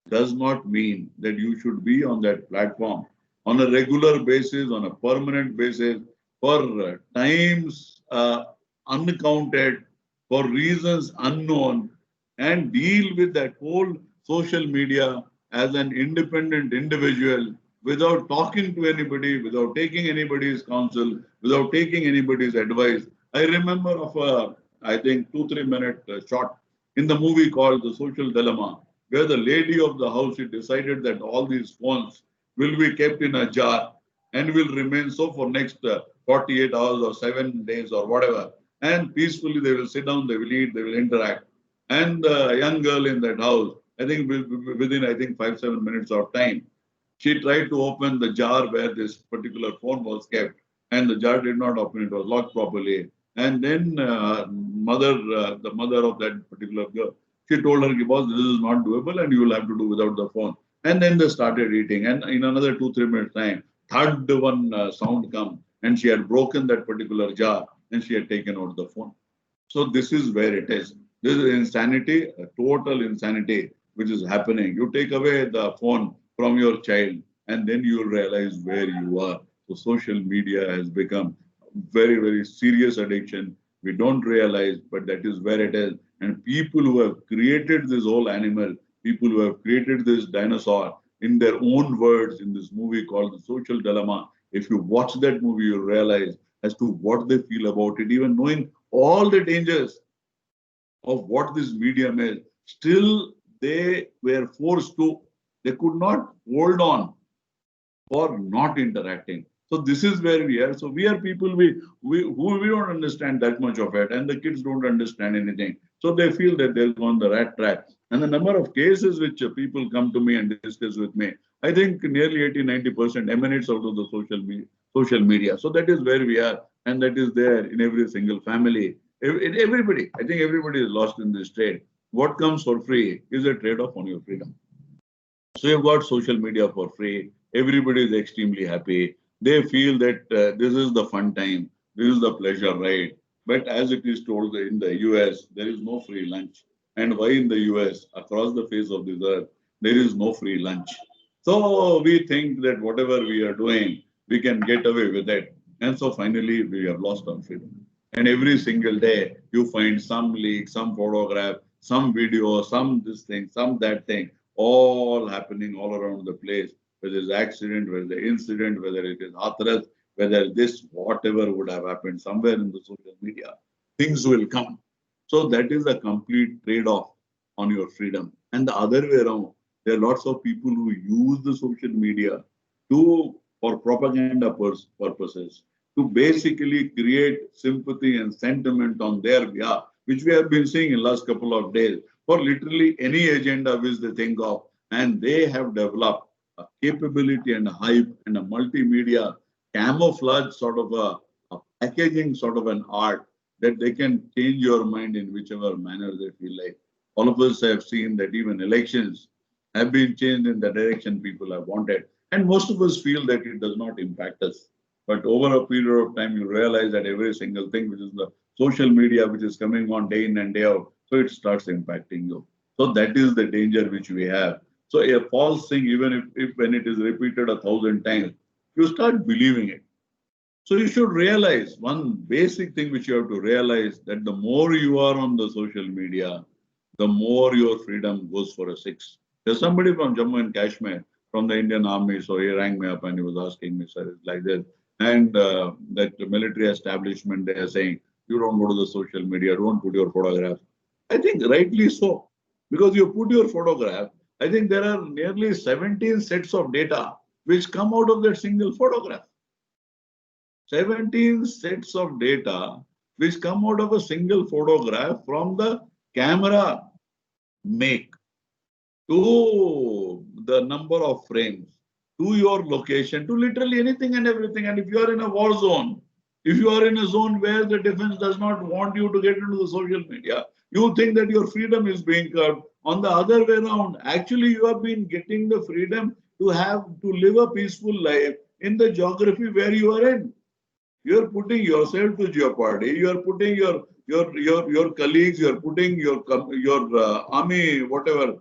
does not mean that you should be on that platform on a regular basis, on a permanent basis, for times uncounted, for reasons unknown, and deal with that whole social media as an independent individual without talking to anybody, without taking anybody's counsel, without taking anybody's advice. I remember of a, I think, 2-3 minute shot in the movie called The Social Dilemma, where the lady of the house, she decided that all these phones will be kept in a jar and will remain so for next 48 hours or 7 days or whatever. And peacefully they will sit down, they will eat, they will interact. And the young girl in that house, I think within, I think, 5-7 minutes of time, she tried to open the jar where this particular phone was kept, and the jar did not open. It was locked properly. And then the mother of that particular girl, she told her, boss, this is not doable and you will have to do without the phone. And then they started eating. And in another 2-3 minutes time, third one sound come, and she had broken that particular jar and she had taken out the phone. So this is where it is. This is insanity, a total insanity, which is happening. You take away the phone from your child and then you will realize where you are. So social media has become very, very serious addiction. We don't realize, but that is where it is. And people who have created this whole animal, people who have created this dinosaur in their own words in this movie called The Social Dilemma, if you watch that movie, you'll realize as to what they feel about it, even knowing all the dangers of what this medium is. Still, they were forced to, they could not hold on for not interacting. So this is where we are. So we are people we don't understand that much of it, and the kids don't understand anything. So they feel that they're on the rat track. And the number of cases which people come to me and discuss with me, I think nearly 80-90% emanates out of the social media. So that is where we are, and that is there in every single family. Everybody, I think everybody is lost in this trade. What comes for free is a trade-off on your freedom. So you've got social media for free. Everybody is extremely happy. They feel that this is the fun time. This is the pleasure ride. But as it is told in the US, there is no free lunch. And why in the US, across the face of this earth, there is no free lunch? So we think that whatever we are doing, we can get away with it. And so finally, we have lost our freedom. And every single day, you find some leak, some photograph, some video, some this thing, some that thing, all happening all around the place. Whether it's accident, whether the incident, whether it is Hathras, whether this, whatever would have happened somewhere in the social media, things will come. So that is a complete trade-off on your freedom. And the other way around, there are lots of people who use the social media for propaganda purposes, to basically create sympathy and sentiment on their behalf. which we have been seeing in last couple of days, for literally any agenda which they think of. And they have developed a capability and a hype and a multimedia camouflage sort of a packaging sort of an art that they can change your mind in whichever manner they feel like. All of us have seen that even elections have been changed in the direction people have wanted. And most of us feel that it does not impact us. But over a period of time, you realize that every single thing, which is the social media, which is coming on day in and day out, so it starts impacting you. So that is the danger which we have. So a false thing, even if when it is repeated 1,000 times, you start believing it. So you should realize one basic thing which you have to realize, that the more you are on the social media, the more your freedom goes for a six. There's somebody from Jammu and Kashmir, from the Indian Army, so he rang me up and he was asking me, sir, it's like this. And that military establishment, they are saying, you don't go to the social media, don't put your photograph. I think rightly so, because you put your photograph, I think there are nearly 17 sets of data which come out of that single photograph. 17 sets of data which come out of a single photograph, from the camera make to the number of frames, to your location, to literally anything and everything. And if you are in a war zone, if you are in a zone where the defense does not want you to get into the social media, you think that your freedom is being curbed. On the other way around, actually you have been getting the freedom to live a peaceful life in the geography where you are in. You are putting yourself to jeopardy. You are putting your colleagues. You are putting your army, whatever,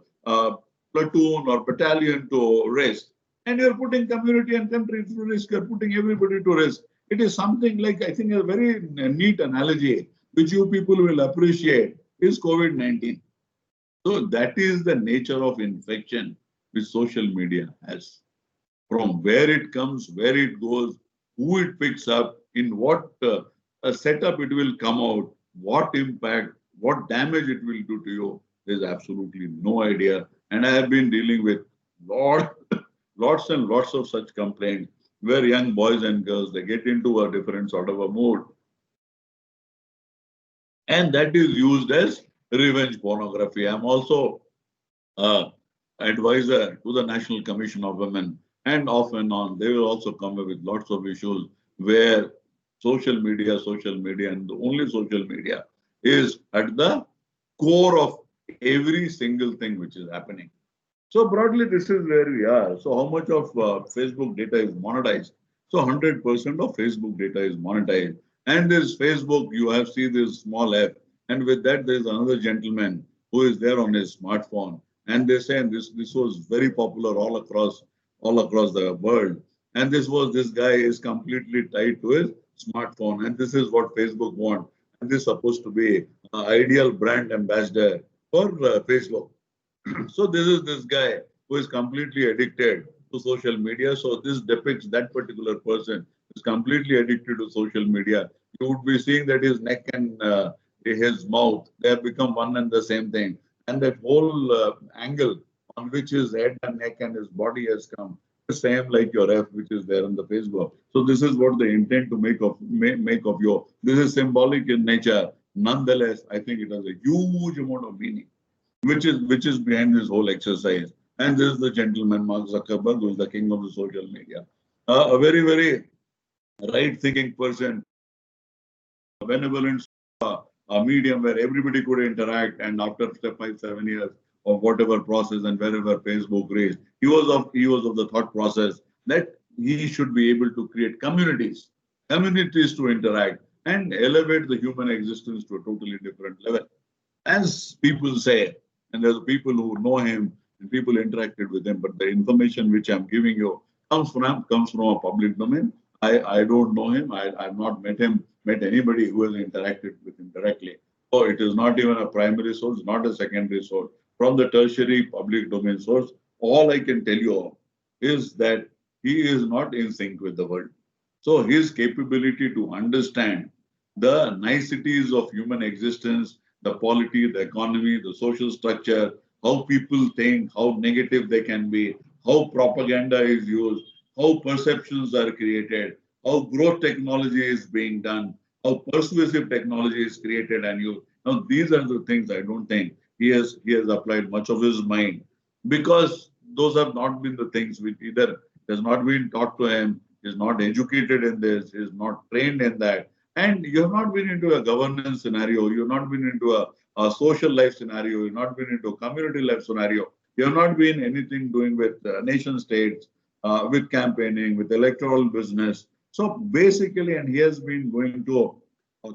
platoon or battalion to risk, and you are putting community and country to risk. You are putting everybody to risk. It is something like, I think, a very neat analogy which you people will appreciate is COVID-19. So that is the nature of infection which social media has. From where it comes, where it goes, who it picks up, in what setup it will come out, what impact, what damage it will do to you, there's absolutely no idea. And I have been dealing with lots and lots of such complaints where young boys and girls, they get into a different sort of a mood. And that is used as revenge pornography. I'm also advisor to the National Commission of Women, and off and on, they will also come up with lots of issues where social media, and only social media is at the core of every single thing which is happening. So broadly, this is where we are. So how much of Facebook data is monetized? So 100% of Facebook data is monetized. And this Facebook, you have seen this small app. And with that, there's another gentleman who is there on his smartphone. And they say, and this was very popular all across the world. And this guy is completely tied to his smartphone. And this is what Facebook wants. And this is supposed to be an ideal brand ambassador for Facebook. So this is this guy who is completely addicted to social media. So this depicts that particular person is completely addicted to social media. You would be seeing that his neck and his mouth, they have become one and the same thing. And that whole angle on which his head and neck and his body has come, the same like your F, which is there on the Facebook. So this is what they intend to make of you. This is symbolic in nature. Nonetheless, I think it has a huge amount of meaning, which is behind this whole exercise. And this is the gentleman, Mark Zuckerberg, who is the king of the social media. A very, very right-thinking person, a benevolent a medium where everybody could interact. And after 5, 7 years of whatever process and wherever Facebook reached, he was of the thought process that he should be able to create communities to interact and elevate the human existence to a totally different level. As people say, and there's people who know him and people interacted with him, but the information which I'm giving you comes from a public domain. I don't know him. I've not met anybody who has interacted with him directly. So it is not even a primary source, not a secondary source. From the tertiary public domain source, all I can tell you is that he is not in sync with the world. So his capability to understand the niceties of human existence, the polity, the economy, the social structure, how people think, how negative they can be, how propaganda is used, how perceptions are created, how growth technology is being done, how persuasive technology is created and used. Now, these are the things I don't think he has applied much of his mind, because those have not been the things which either has not been taught to him, is not educated in this, is not trained in that. And you have not been into a governance scenario, you have not been into a social life scenario, you've not been into a community life scenario, you have not been anything doing with nation states, with campaigning, with electoral business. So basically, and he has been going to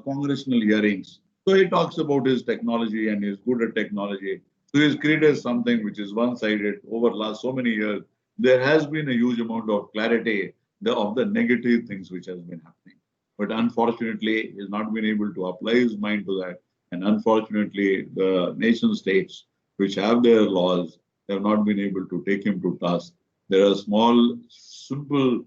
congressional hearings. So he talks about his technology and he's good at technology. So he's created something which is one-sided over last so many years. There has been a huge amount of clarity of the negative things which has been happening. But unfortunately, he's not been able to apply his mind to that. And unfortunately, the nation states which have their laws have not been able to take him to task. There are small, simple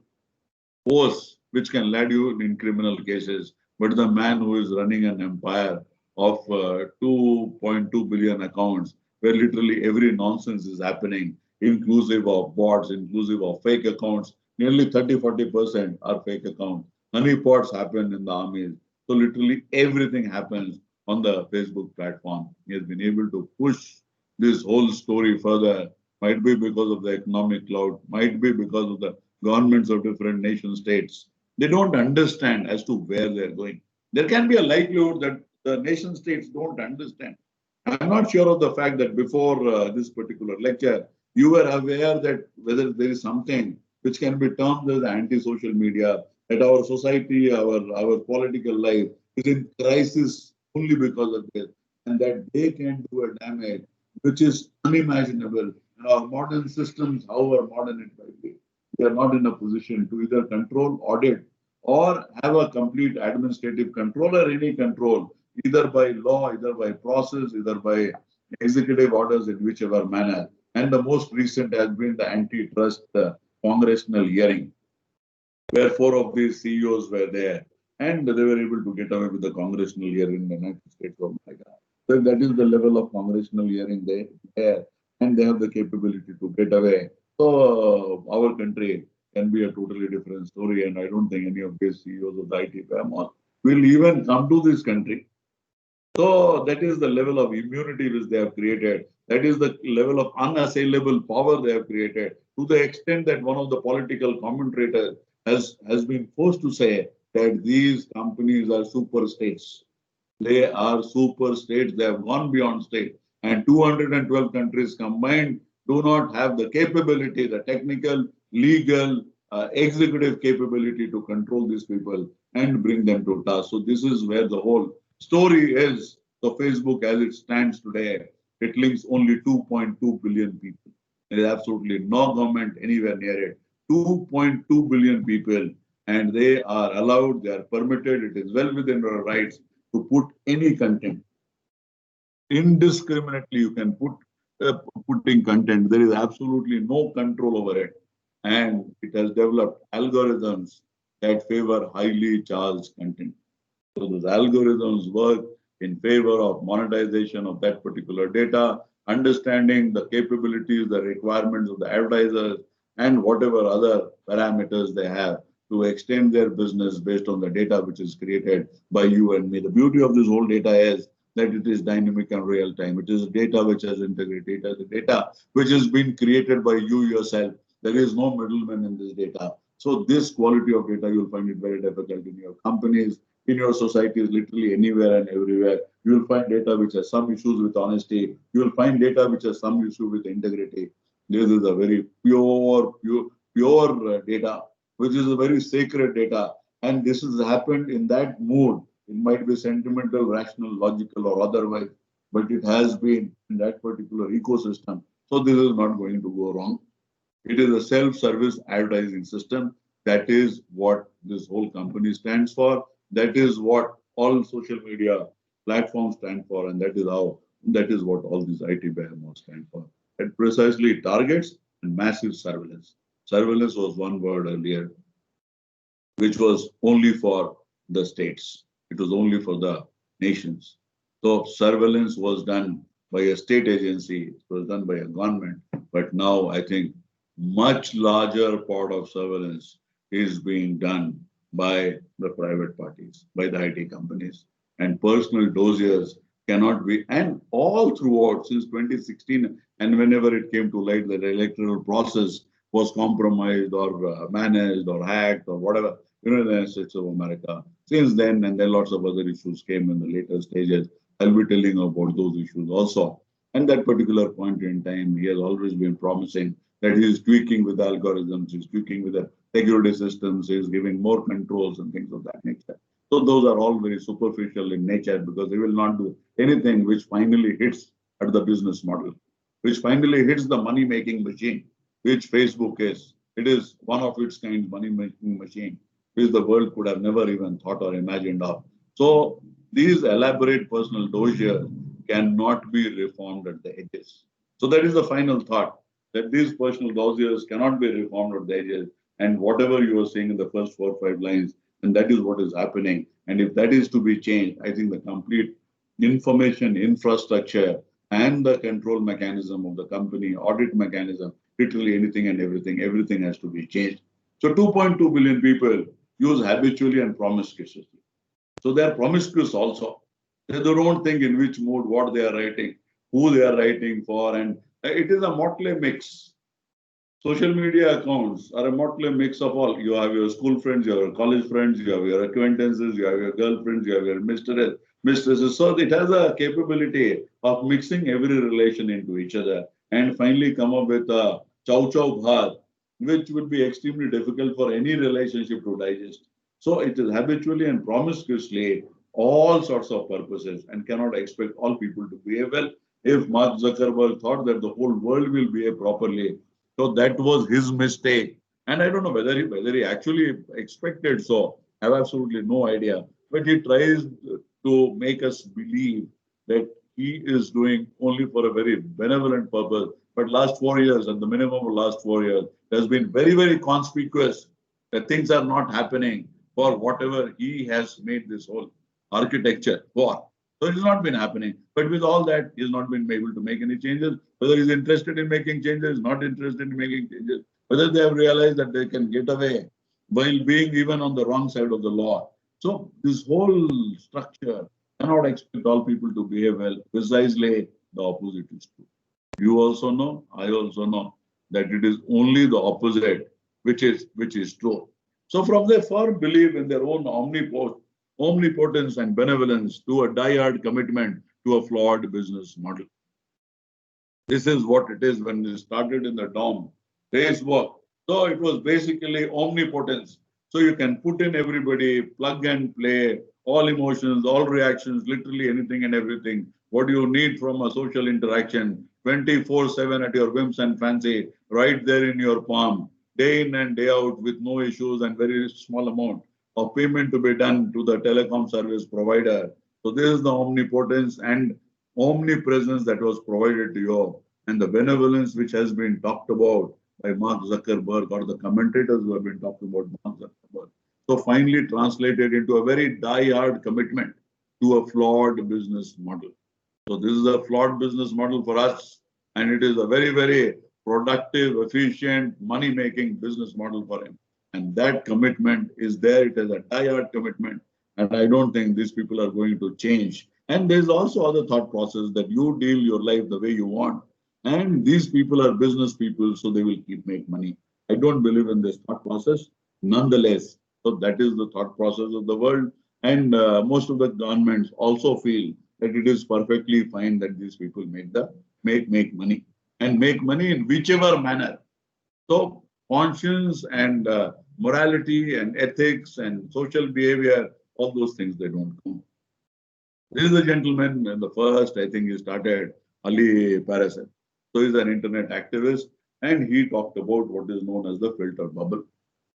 force which can lead you in criminal cases. But the man who is running an empire of 2.2 billion accounts, where literally every nonsense is happening, inclusive of bots, inclusive of fake accounts, nearly 30-40% are fake accounts. Honeypots happen in the armies. So literally everything happens on the Facebook platform. He has been able to push this whole story further. Might be because of the economic clout, might be because of the governments of different nation states. They don't understand as to where they're going. There can be a likelihood that the nation states don't understand. I'm not sure of the fact that before this particular lecture, you were aware that whether there is something which can be termed as anti-social media, that our society, our political life is in crisis only because of this, and that they can do a damage which is unimaginable. And our modern systems, however modern it might be, we are not in a position to either control, audit, or have a complete administrative control or any control, either by law, either by process, either by executive orders in whichever manner. And the most recent has been the antitrust congressional hearing, where four of these CEOs were there, and they were able to get away with the congressional hearing in the United States of America. So that is the level of congressional hearing there, and they have the capability to get away. So our country can be a totally different story, and I don't think any of these CEOs of the IT behemoth will even come to this country. So that is the level of immunity which they have created. That is the level of unassailable power they have created, to the extent that one of the political commentators has been forced to say that these companies are super states. They are super states. They have gone beyond state. And 212 countries combined do not have the capability, the technical, legal, executive capability to control these people and bring them to task. So this is where the whole story is. So Facebook, as it stands today, it links only 2.2 billion people. There is absolutely no government anywhere near it. 2.2 billion people, and they are allowed, they are permitted, it is well within their rights to put any content. Indiscriminately, you can putting content. There is absolutely no control over it. And it has developed algorithms that favor highly charged content. So those algorithms work in favor of monetization of that particular data, understanding the capabilities, the requirements of the advertisers, and whatever other parameters they have to extend their business based on the data which is created by you and me. The beauty of this whole data is that it is dynamic and real time. It is data which has integrity. It is data which has been created by you yourself. There is no middleman in this data. So this quality of data, you'll find it very difficult in your companies, in your societies, literally anywhere and everywhere. You will find data which has some issues with honesty. You will find data which has some issue with integrity. This is a very pure data, which is a very sacred data. And this has happened in that mood. It might be sentimental, rational, logical, or otherwise, but it has been in that particular ecosystem. So this is not going to go wrong. It is a self-service advertising system. That is what this whole company stands for. That is what all social media platforms stand for, and that is what all these IT behemoths stand for. It precisely targets and massive surveillance. Surveillance was one word earlier, which was only for the states. It was only for the nations. So surveillance was done by a state agency, it was done by a government. But now I think much larger part of surveillance is being done by the private parties, by the IT companies. And personal dossiers cannot be. And all throughout since 2016, and whenever it came to light that the electoral process was compromised or managed or hacked or whatever, in the United States of America. Since then, and then lots of other issues came in the later stages. I'll be telling about those issues also. And that particular point in time, he has always been promising that he is tweaking with algorithms, he's tweaking with the security systems, he's giving more controls and things of that nature. So those are all very superficial in nature because they will not do anything which finally hits at the business model, which finally hits the money making machine, which Facebook is. It is one of its kind money making machine, which the world could have never even thought or imagined of. So these elaborate personal dossiers cannot be reformed at the edges. So that is the final thought that these personal dossiers cannot be reformed at the edges. And whatever you are saying in the first 4 or 5 lines, and that is what is happening. And if that is to be changed, I think the complete information infrastructure and the control mechanism of the company, audit mechanism, literally anything and everything has to be changed. So 2.2 billion people use habitually and promiscuously. So they are promiscuous also. They don't think in which mood, what they are writing, who they are writing for, and it is a motley mix. Social media accounts are a motley mix of all. You have your school friends, you have your college friends, you have your acquaintances, you have your girlfriends, you have your mistresses. So it has a capability of mixing every relation into each other and finally come up with a chow chow bhat, which would be extremely difficult for any relationship to digest. So it is habitually and promiscuously all sorts of purposes and cannot expect all people to behave well. If Mark Zuckerberg thought that the whole world will behave properly, so that was his mistake. And I don't know whether he actually expected so. I have absolutely no idea. But he tries to make us believe that he is doing only for a very benevolent purpose. But last 4 years, at the minimum of last 4 years, it has been very, very conspicuous that things are not happening for whatever he has made this whole architecture for. So it has not been happening. But with all that, he has not been able to make any changes. Whether he's interested in making changes, not interested in making changes, whether they have realized that they can get away while being even on the wrong side of the law. So this whole structure cannot expect all people to behave well. Precisely the opposite is true. You also know, I also know that it is only the opposite which is true. So from their firm belief in their own omnipotence and benevolence to a die-hard commitment to a flawed business model. This is what it is when it started in the DOM. Facebook. So it was basically omnipotence. So you can put in everybody, plug and play, all emotions, all reactions, literally anything and everything. What you need from a social interaction, 24/7 at your whims and fancy, right there in your palm, day in and day out with no issues and very small amount of payment to be done to the telecom service provider. So this is the omnipotence and omnipresence that was provided to you and the benevolence which has been talked about by Mark Zuckerberg or the commentators who have been talking about Mark Zuckerberg. So finally translated into a very die-hard commitment to a flawed business model. So this is a flawed business model for us and it is a very, very productive, efficient, money-making business model for him. And that commitment is there. It is a die-hard commitment. And I don't think these people are going to change. And there's also other thought process that you deal your life the way you want. And these people are business people, so they will keep make money. I don't believe in this thought process. Nonetheless, so that is the thought process of the world. And most of the governments also feel that it is perfectly fine that these people make money and make money in whichever manner. So conscience and morality and ethics and social behavior, all those things they don't count. This is a gentleman, and the first, I think he started Ali Parasat. So he's an internet activist, and he talked about what is known as the filter bubble.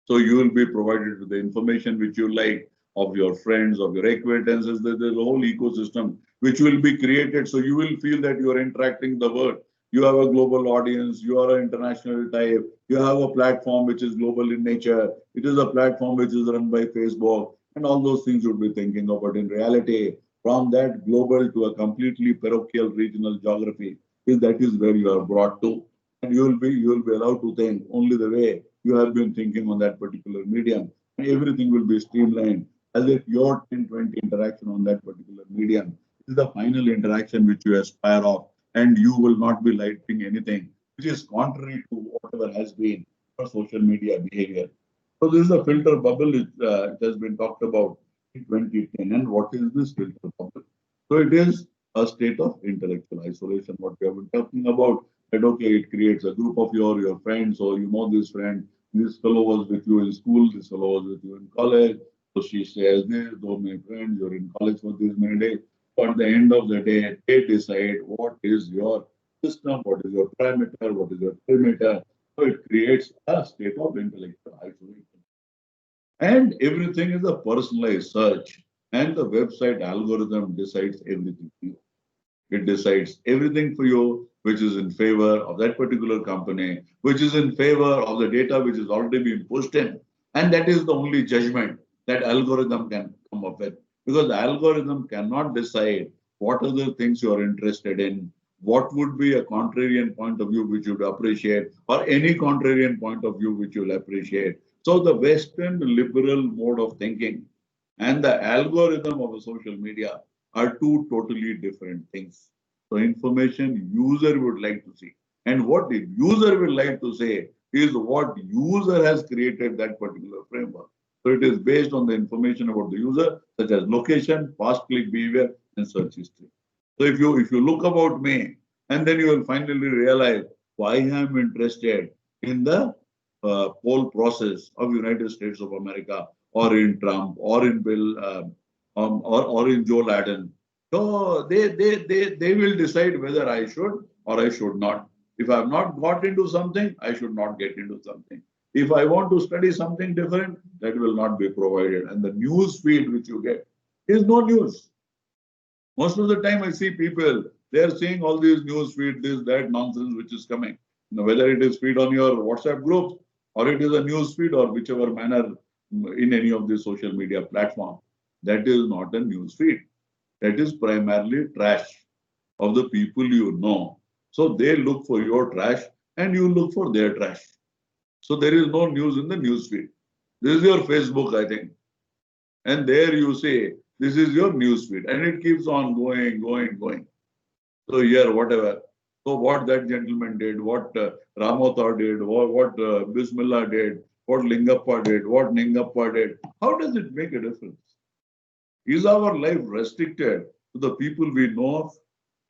So you will be provided with the information which you like of your friends, of your acquaintances. There's a whole ecosystem which will be created. So you will feel that you are interacting with the world. You have a global audience. You are an international type. You have a platform which is global in nature. It is a platform which is run by Facebook. And all those things you would be thinking of. But in reality, from that global to a completely parochial regional geography, that is where you are brought to. And you will be allowed to think only the way you have been thinking on that particular medium. And everything will be streamlined as if your 10, 20 interaction on that particular medium is the final interaction which you aspire of, and you will not be liking anything which is contrary to whatever has been your social media behavior. So this is a filter bubble. It has been talked about in 2010. And what is this filter bubble? So it is a state of intellectual isolation. What we have been talking about, that okay, it creates a group of your friends, or you know this friend, this fellow was with you in school, this fellow was with you in college. So she says this, those my friends, you're in college for this many days. So at the end of the day, they decide what is your system, what is your parameter, what is your perimeter. So it creates a state of intellectual isolation. And everything is a personalized search. And the website algorithm decides everything for you. It decides everything for you, which is in favor of that particular company, which is in favor of the data which is already being pushed in. And that is the only judgment that algorithm can come up with. Because the algorithm cannot decide what are the things you are interested in, what would be a contrarian point of view which you would appreciate, or any contrarian point of view which you will appreciate. So the Western liberal mode of thinking and the algorithm of a social media are two totally different things. So information user would like to see. And what the user will like to say is what user has created that particular framework. So it is based on the information about the user, such as location, past click behavior, and search history. So if you look about me, and then you will finally realize why I am interested in the whole process of United States of America, or in Trump, or in Bill, or in Joe Biden. So they will decide whether I should or I should not. If I have not got into something, I should not get into something. If I want to study something different, that will not be provided. And the news feed which you get is no news. Most of the time, I see people, they are seeing all these news feed, this, that nonsense which is coming. Whether it is feed on your WhatsApp groups, or it is a news feed, or whichever manner in any of the social media platform, that is not a news feed. That is primarily trash of the people you know. So they look for your trash and you look for their trash. So there is no news in the news feed. This is your Facebook, I think. And there you say, this is your news feed. And it keeps on going. So here, whatever. So what that gentleman did, what Ramotha did, what Bismillah did, what Lingappa did, what Ningappa did, how does it make a difference? Is our life restricted to the people we know of?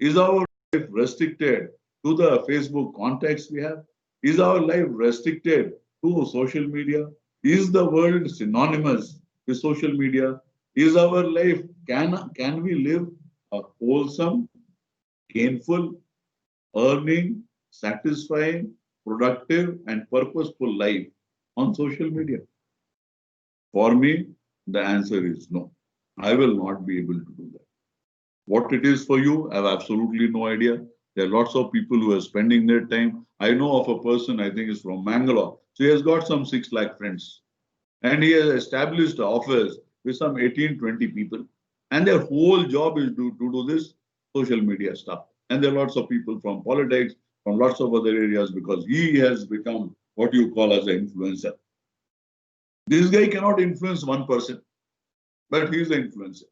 Is our life restricted to the Facebook contacts we have? Is our life restricted to social media? Is the world synonymous with social media? Is our life, can we live a wholesome, gainful, earning, satisfying, productive, and purposeful life on social media? For me, the answer is no. I will not be able to do that. What it is for you, I have absolutely no idea. There are lots of people who are spending their time. I know of a person, I think is from Mangalore. So he has got some 6 lakh friends. And he has established an office with some 18, 20 people. And their whole job is to do this social media stuff. And there are lots of people from politics, from lots of other areas, because he has become what you call as an influencer. This guy cannot influence one person, but he is an influencer.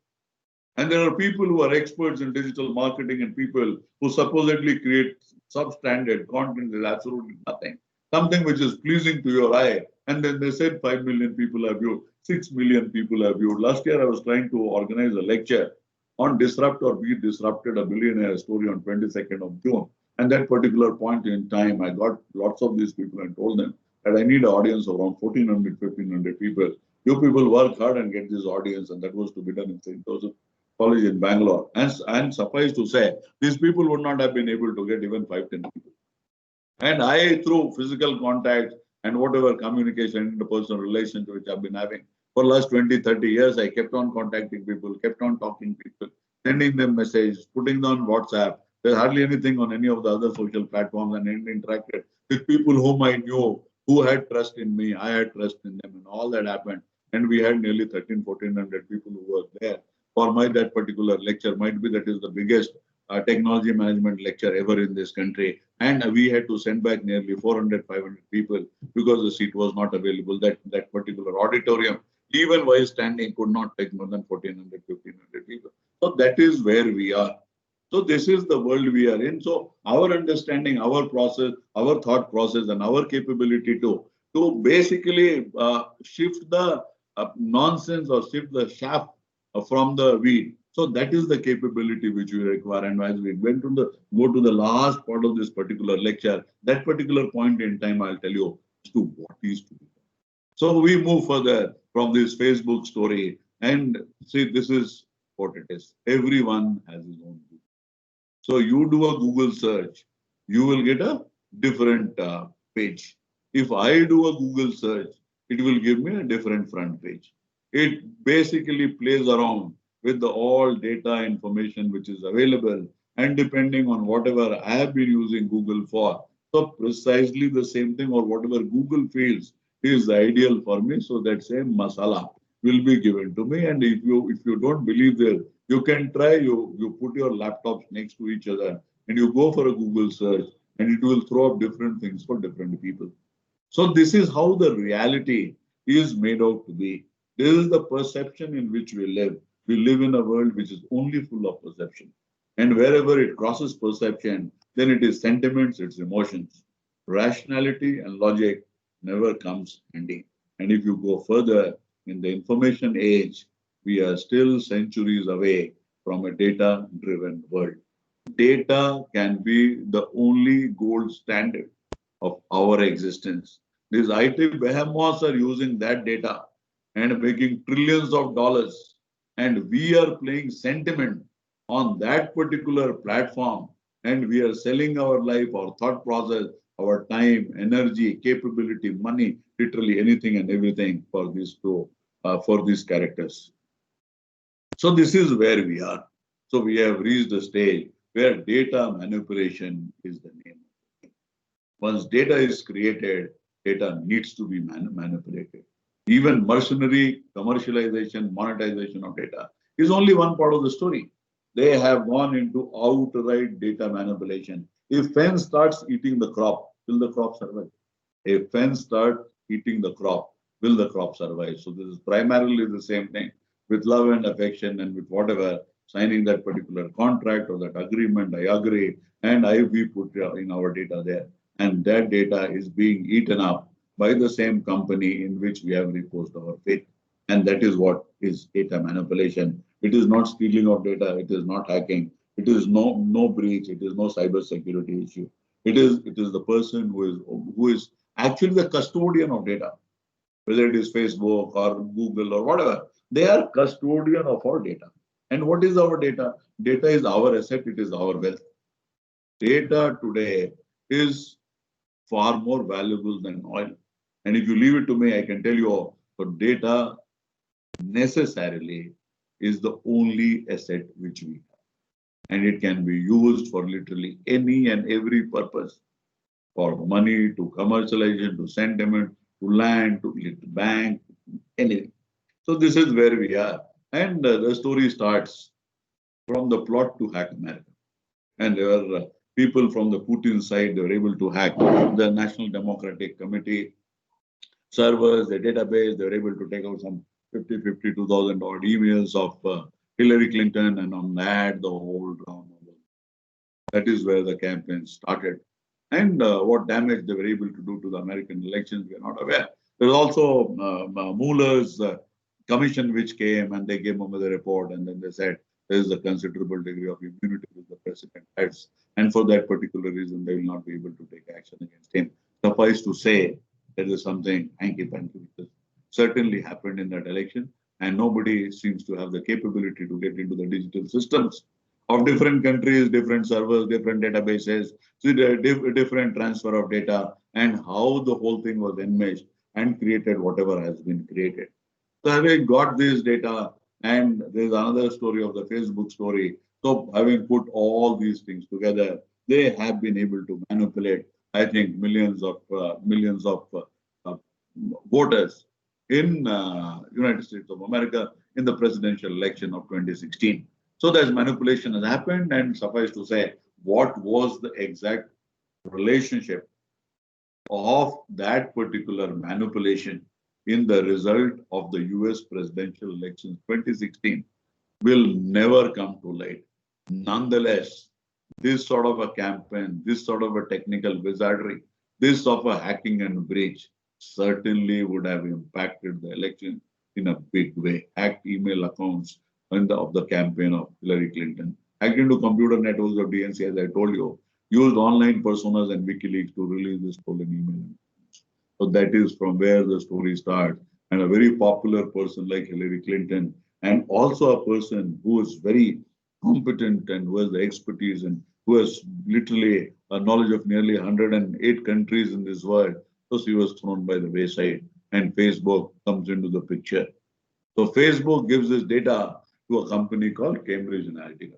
And there are people who are experts in digital marketing and people who supposedly create substandard content with absolutely nothing. Something which is pleasing to your eye. And then they said 5 million people have viewed, 6 million people have viewed. Last year, I was trying to organize a lecture on Disrupt or Be Disrupted, a billionaire story on 22nd of June. And that particular point in time, I got lots of these people and told them that I need an audience of around 1,400, 1,500 people. You people work hard and get this audience. And that was to be done in St. Joseph College in Bangalore. And suffice to say, these people would not have been able to get even 5, 10 people. And I, through physical contact and whatever communication, interpersonal relations which I've been having for the last 20, 30 years, I kept on contacting people, kept on talking to people, sending them messages, putting them on WhatsApp. There's hardly anything on any of the other social platforms, and interacted with people whom I knew, who had trust in me, I had trust in them, and all that happened. And we had nearly 1,400 people who were there for that particular lecture. Might be that is the biggest technology management lecture ever in this country. And we had to send back nearly 400, 500 people because the seat was not available. That particular auditorium even while standing, could not take more than 1,400, 1,500 people. So that is where we are. So this is the world we are in. So our understanding, our process, our thought process, and our capability to basically shift the nonsense or shift the chaff from the wheat. So that is the capability which we require. And as we went to go to the last part of this particular lecture, that particular point in time, I'll tell you as to what is to be. So we move further from this Facebook story and see, this is what it is. Everyone has his own Google. So you do a Google search, you will get a different page. If I do a Google search, it will give me a different front page. It basically plays around with the all data information which is available, and depending on whatever I have been using Google for, so precisely the same thing or whatever Google feels is ideal for me. So that same masala will be given to me. And if you don't believe there, you can try, you put your laptops next to each other and you go for a Google search and it will throw up different things for different people. So this is how the reality is made out to be. This is the perception in which we live. We live in a world which is only full of perception. And wherever it crosses perception, then it is sentiments, it's emotions. Rationality and logic never comes handy. And if you go further in the information age, we are still centuries away from a data-driven world. Data can be the only gold standard of our existence. These IT behemoths are using that data and making trillions of dollars. And we are playing sentiment on that particular platform. And we are selling our life, our thought process, our time, energy, capability, money, literally anything and everything for these characters. So this is where we are. So we have reached a stage where data manipulation is the name. Once data is created, data needs to be manipulated. Even mercenary commercialization, monetization of data is only one part of the story. They have gone into outright data manipulation. If fence starts eating the crop, will the crop survive? If fence starts eating the crop, will the crop survive? So this is primarily the same thing with love and affection and with whatever, signing that particular contract or that agreement, I agree, and we put in our data there. And that data is being eaten up by the same company in which we have reposed our faith. And that is what is data manipulation. It is not stealing of data. It is not hacking. It is no breach. It is no cyber security issue. It is the person who is actually the custodian of data, whether it is Facebook or Google or whatever. They are custodian of our data. And what is our data? Data is our asset. It is our wealth. Data today is far more valuable than oil. And if you leave it to me, I can tell you, so data necessarily is the only asset which we have. And it can be used for literally any and every purpose, for money, to commercialization, to sentiment, to land, to bank, anything. So this is where we are. And the story starts from the plot to hack America. And there were people from the Putin side, they were able to hack the National Democratic Committee servers, the database. They were able to take out some 52,000 odd emails of Hillary Clinton, and on that, the whole drama. That is where the campaign started. And what damage they were able to do to the American elections, we are not aware. There was also Mueller's commission which came and they gave him the report, and then they said there is a considerable degree of immunity which the president has. And for that particular reason, they will not be able to take action against him. Suffice to say, there is something hanky-panky which certainly happened in that election, and nobody seems to have the capability to get into the digital systems of different countries, different servers, different databases, so different transfer of data, and how the whole thing was enmeshed and created whatever has been created. So having got this data, and there's another story of the Facebook story. So having put all these things together, they have been able to manipulate, I think, millions of voters in United States of America in the presidential election of 2016. So that manipulation has happened, and suffice to say, what was the exact relationship of that particular manipulation in the result of the US presidential elections 2016 will never come to light. Nonetheless, this sort of a campaign, this sort of a technical wizardry, this sort of a hacking and breach certainly would have impacted the election in a big way. Hacked email accounts of the campaign of Hillary Clinton, hacked into computer networks of DNC, as I told you, used online personas and WikiLeaks to release the stolen email. So that is from where the story starts. And a very popular person like Hillary Clinton, and also a person who is very competent and who has the expertise and who has literally a knowledge of nearly 108 countries in this world. So she was thrown by the wayside, and Facebook comes into the picture. So Facebook gives this data to a company called Cambridge Analytica.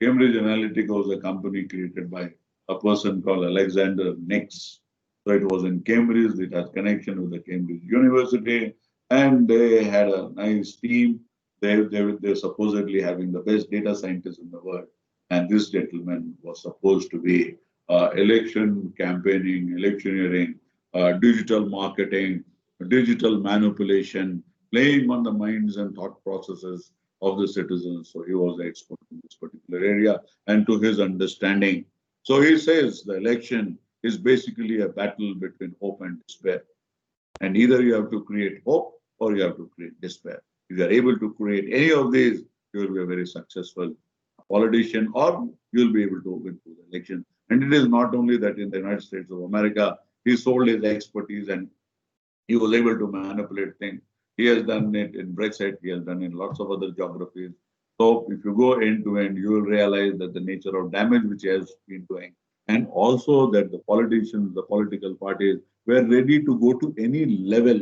Cambridge Analytica was a company created by a person called Alexander Nix. So it was in Cambridge, it has connection with the Cambridge University, and they had a nice team. They're supposedly having the best data scientists in the world. And this gentleman was supposed to be election campaigning, electioneering, digital marketing, digital manipulation, playing on the minds and thought processes of the citizens. So he was the expert in this particular area and to his understanding. So he says the election is basically a battle between hope and despair. And either you have to create hope or you have to create despair. If you are able to create any of these, you will be a very successful politician or you will be able to win the election. And it is not only that in the United States of America, he sold his expertise and he was able to manipulate things. He has done it in Brexit. He has done it in lots of other geographies. So if you go end to end, you will realize that the nature of damage which he has been doing, and also that the politicians, the political parties were ready to go to any level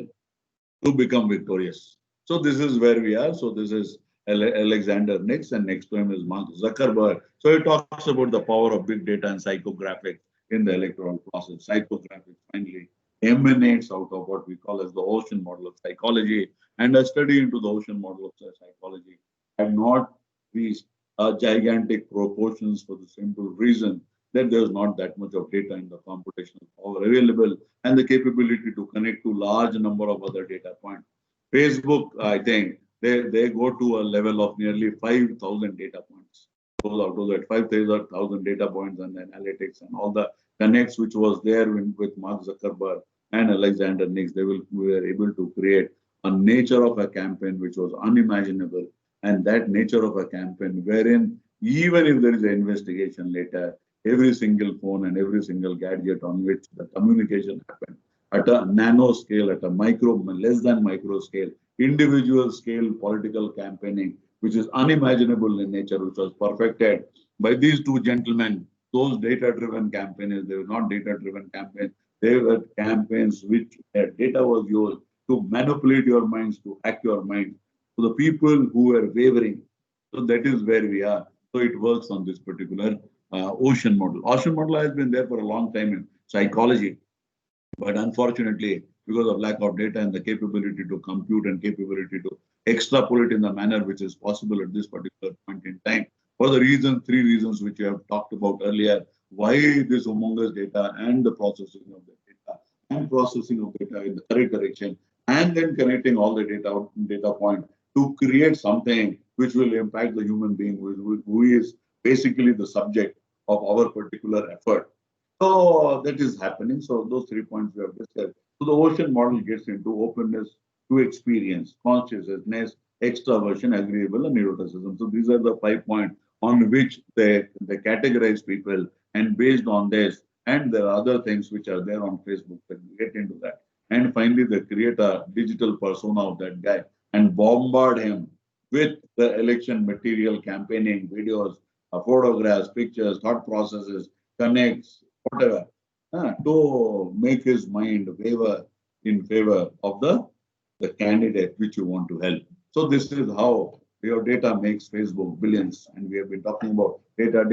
to become victorious. So this is where we are. So this is Alexander Nix, and next to him is Mark Zuckerberg. So he talks about the power of big data and psychographics in the electoral process. Psychographics finally emanates out of what we call as the ocean model of psychology, and a study into the ocean model of psychology have not reached gigantic proportions for the simple reason that there's not that much of data in the computational power available and the capability to connect to large number of other data points. Facebook, I think, they go to a level of nearly 5,000 data points. So out of that 5,000 data points and analytics and all the connects which was there with Mark Zuckerberg and Alexander Nix, we were able to create a nature of a campaign which was unimaginable. And that nature of a campaign wherein even if there is an investigation later, every single phone and every single gadget on which the communication happened at a nano scale, at a micro, less than micro scale, individual scale political campaigning, which is unimaginable in nature, which was perfected by these two gentlemen. Those data-driven campaigns, they were not data-driven campaigns. They were campaigns which data was used to manipulate your minds, to hack your mind. So the people who were wavering, so that is where we are. So it works on this particular ocean model. Ocean model has been there for a long time in psychology, but unfortunately, because of lack of data and the capability to compute and capability to extrapolate in the manner which is possible at this particular point in time, for the three reasons which you have talked about earlier, why this humongous data and the processing of the data and processing of data in the correct direction, and then connecting all the data point to create something which will impact the human being who is basically the subject of our particular effort. So that is happening. So those 3 points we have discussed. So the ocean model gets into openness to experience, consciousness, extraversion, agreeable, and neuroticism. So these are the 5 points on which they categorize people, and based on this, and there are other things which are there on Facebook that we get into that. And finally, they create a digital persona of that guy and bombard him with the election material, campaigning, videos, photographs, pictures, thought processes, connects, whatever, to make his mind waver in favor of the candidate which you want to help. So this is how your data makes Facebook billions. And we have been talking about data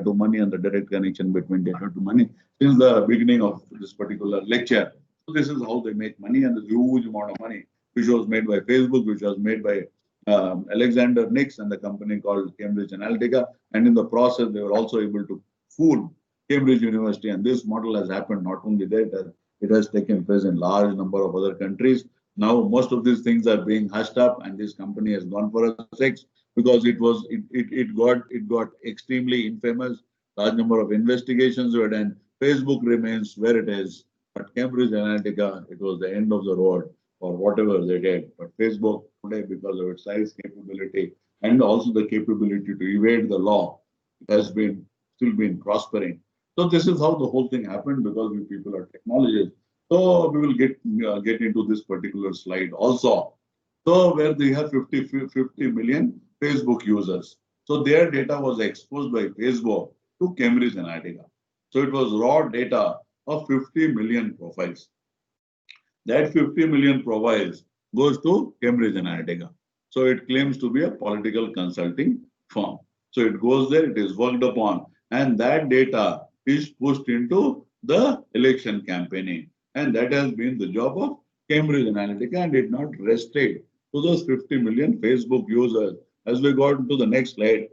to money and the direct connection between data to money since the beginning of this particular lecture. So this is how they make money, and the huge amount of money which was made by Facebook, which was made by Alexander Nix and the company called Cambridge Analytica. And in the process, they were also able to fool Cambridge University. And this model has happened not only there, it has taken place in large number of other countries. Now most of these things are being hushed up, and this company has gone for a 6 because it got extremely infamous. Large number of investigations were done. Facebook remains where it is, but Cambridge Analytica, it was the end of the road for whatever they did. But Facebook today, because of its size, capability, and also the capability to evade the law, it has been still been prospering. So this is how the whole thing happened because we people are technologists. So we will get into this particular slide also. So where they have 50 million Facebook users. So their data was exposed by Facebook to Cambridge Analytica. So it was raw data of 50 million profiles. That 50 million profiles goes to Cambridge Analytica. So it claims to be a political consulting firm. So it goes there, it is worked upon, and that data is pushed into the election campaigning. And that has been the job of Cambridge Analytica, and it not restricted to those 50 million Facebook users. As we go into the next slide,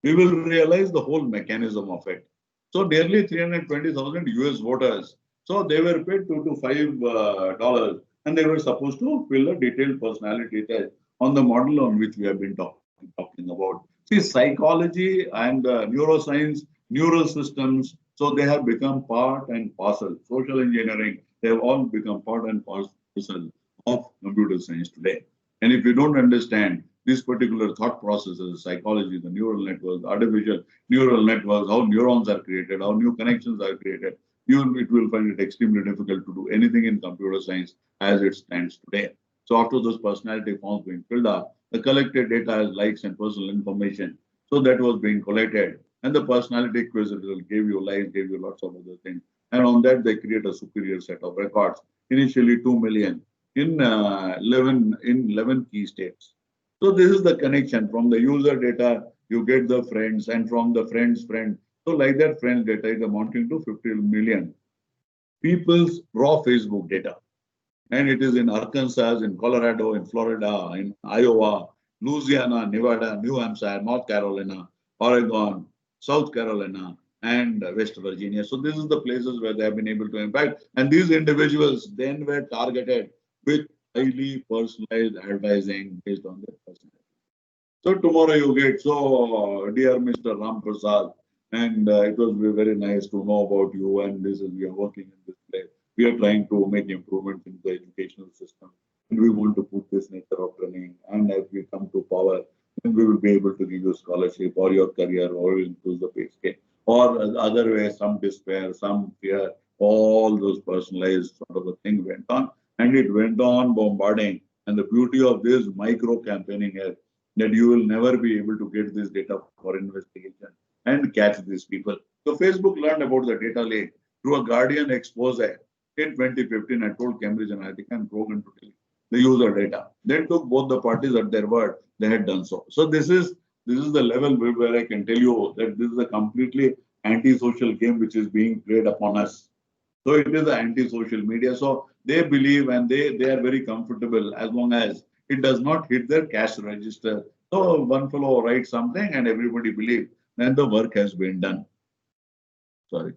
we will realize the whole mechanism of it. So nearly 320,000 US voters. So they were paid $2 to $5, and they were supposed to fill a detailed personality test on the model on which we have been talking about. See, psychology and neuroscience, neural systems, so they have become part and parcel. Social engineering, they have all become part and parcel of computer science today. And if you don't understand these particular thought processes, psychology, the neural networks, artificial neural networks, how neurons are created, how new connections are created, it will find it extremely difficult to do anything in computer science as it stands today. So after those personality forms being filled up, the collected data as likes and personal information. So that was being collected. And the personality quiz result gave you likes, gave you lots of other things. And on that, they create a superior set of records. Initially 2 million in 11 key states. So this is the connection from the user data, you get the friends, and from the friends friend. So like that friends data is amounting to 50 million people's raw Facebook data. And it is in Arkansas, in Colorado, in Florida, in Iowa, Louisiana, Nevada, New Hampshire, North Carolina, Oregon, South Carolina, and West Virginia. So these are the places where they have been able to impact. And these individuals then were targeted with highly personalized advertising based on their personality. So tomorrow you get, so dear Mr. Ram Prasad, and it was very nice to know about you, and this is, we are working in this place. We are trying to make improvements in the educational system, and we want to put this nature of training, and as we come to power, then we will be able to give you scholarship or your career or improve the pay scale, or other way, some despair, some fear, all those personalized sort of a thing went on, and it went on bombarding. And the beauty of this micro campaigning is that you will never be able to get this data for investigation and catch these people. So Facebook learned about the data lake through a Guardian expose in 2015. I told Cambridge Analytica and Krogan to delete the user data. They took both the parties at their word. They had done so. So this is the level where I can tell you that this is a completely anti-social game which is being played upon us. So it is the anti-social media. So they believe and they are very comfortable as long as it does not hit their cash register. So one fellow writes something and everybody believes, then the work has been done. Sorry.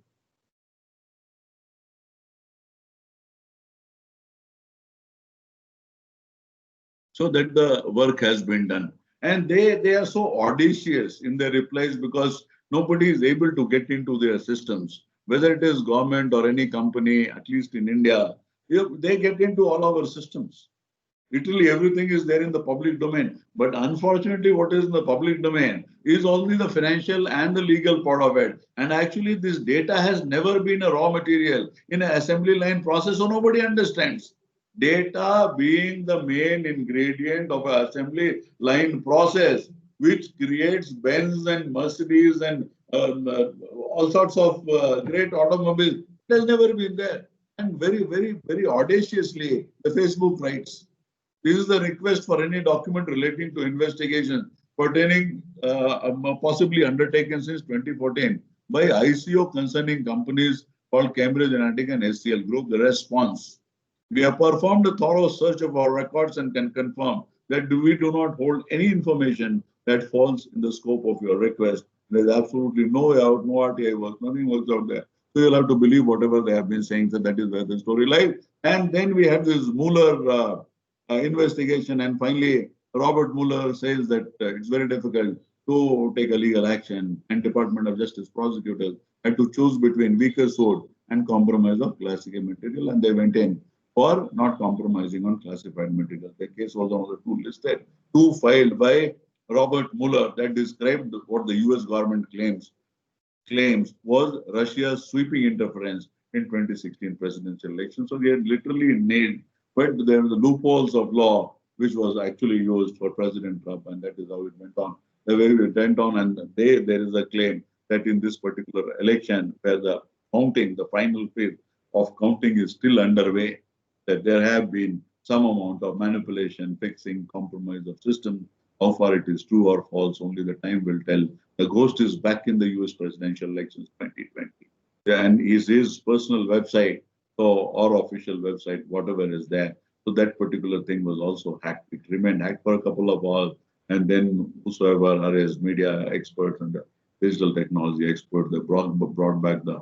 So that the work has been done. And they are so audacious in their replies because nobody is able to get into their systems, whether it is government or any company, at least in India, they get into all our systems. Literally everything is there in the public domain. But unfortunately, what is in the public domain is only the financial and the legal part of it. And actually, this data has never been a raw material in an assembly line process, so nobody understands. Data being the main ingredient of an assembly line process, which creates Benz and Mercedes and all sorts of great automobiles, it has never been there. And very, very, very audaciously, the Facebook writes, this is the request for any document relating to investigation pertaining possibly undertaken since 2014 by ICO concerning companies called Cambridge Analytica and SCL Group. The response: we have performed a thorough search of our records and can confirm that we do not hold any information that falls in the scope of your request. There is absolutely no way out, no RTI works, nothing works out there. So you'll have to believe whatever they have been saying. So that is where the story lies. And then we had this Mueller investigation, and finally Robert Mueller says that it's very difficult to take a legal action, and Department of Justice prosecutors had to choose between weaker sword and compromise of classified material, and they went in for not compromising on classified material. The case was one of the two listed, two filed by Robert Mueller that described what the US government claims was Russia's sweeping interference in 2016 presidential election. So they had literally nailed, but there were the loopholes of law which was actually used for President Trump, and that is how it went on. The way it went on, and there is a claim that in this particular election, where the counting, the final phase of counting is still underway, that there have been some amount of manipulation, fixing, compromise of system. How far it is true or false, only the time will tell. The ghost is back in the US presidential elections 2020. And is his personal website or official website, whatever is there. So that particular thing was also hacked. It remained hacked for a couple of hours. And then whosoever are his media experts and the digital technology experts, they brought back the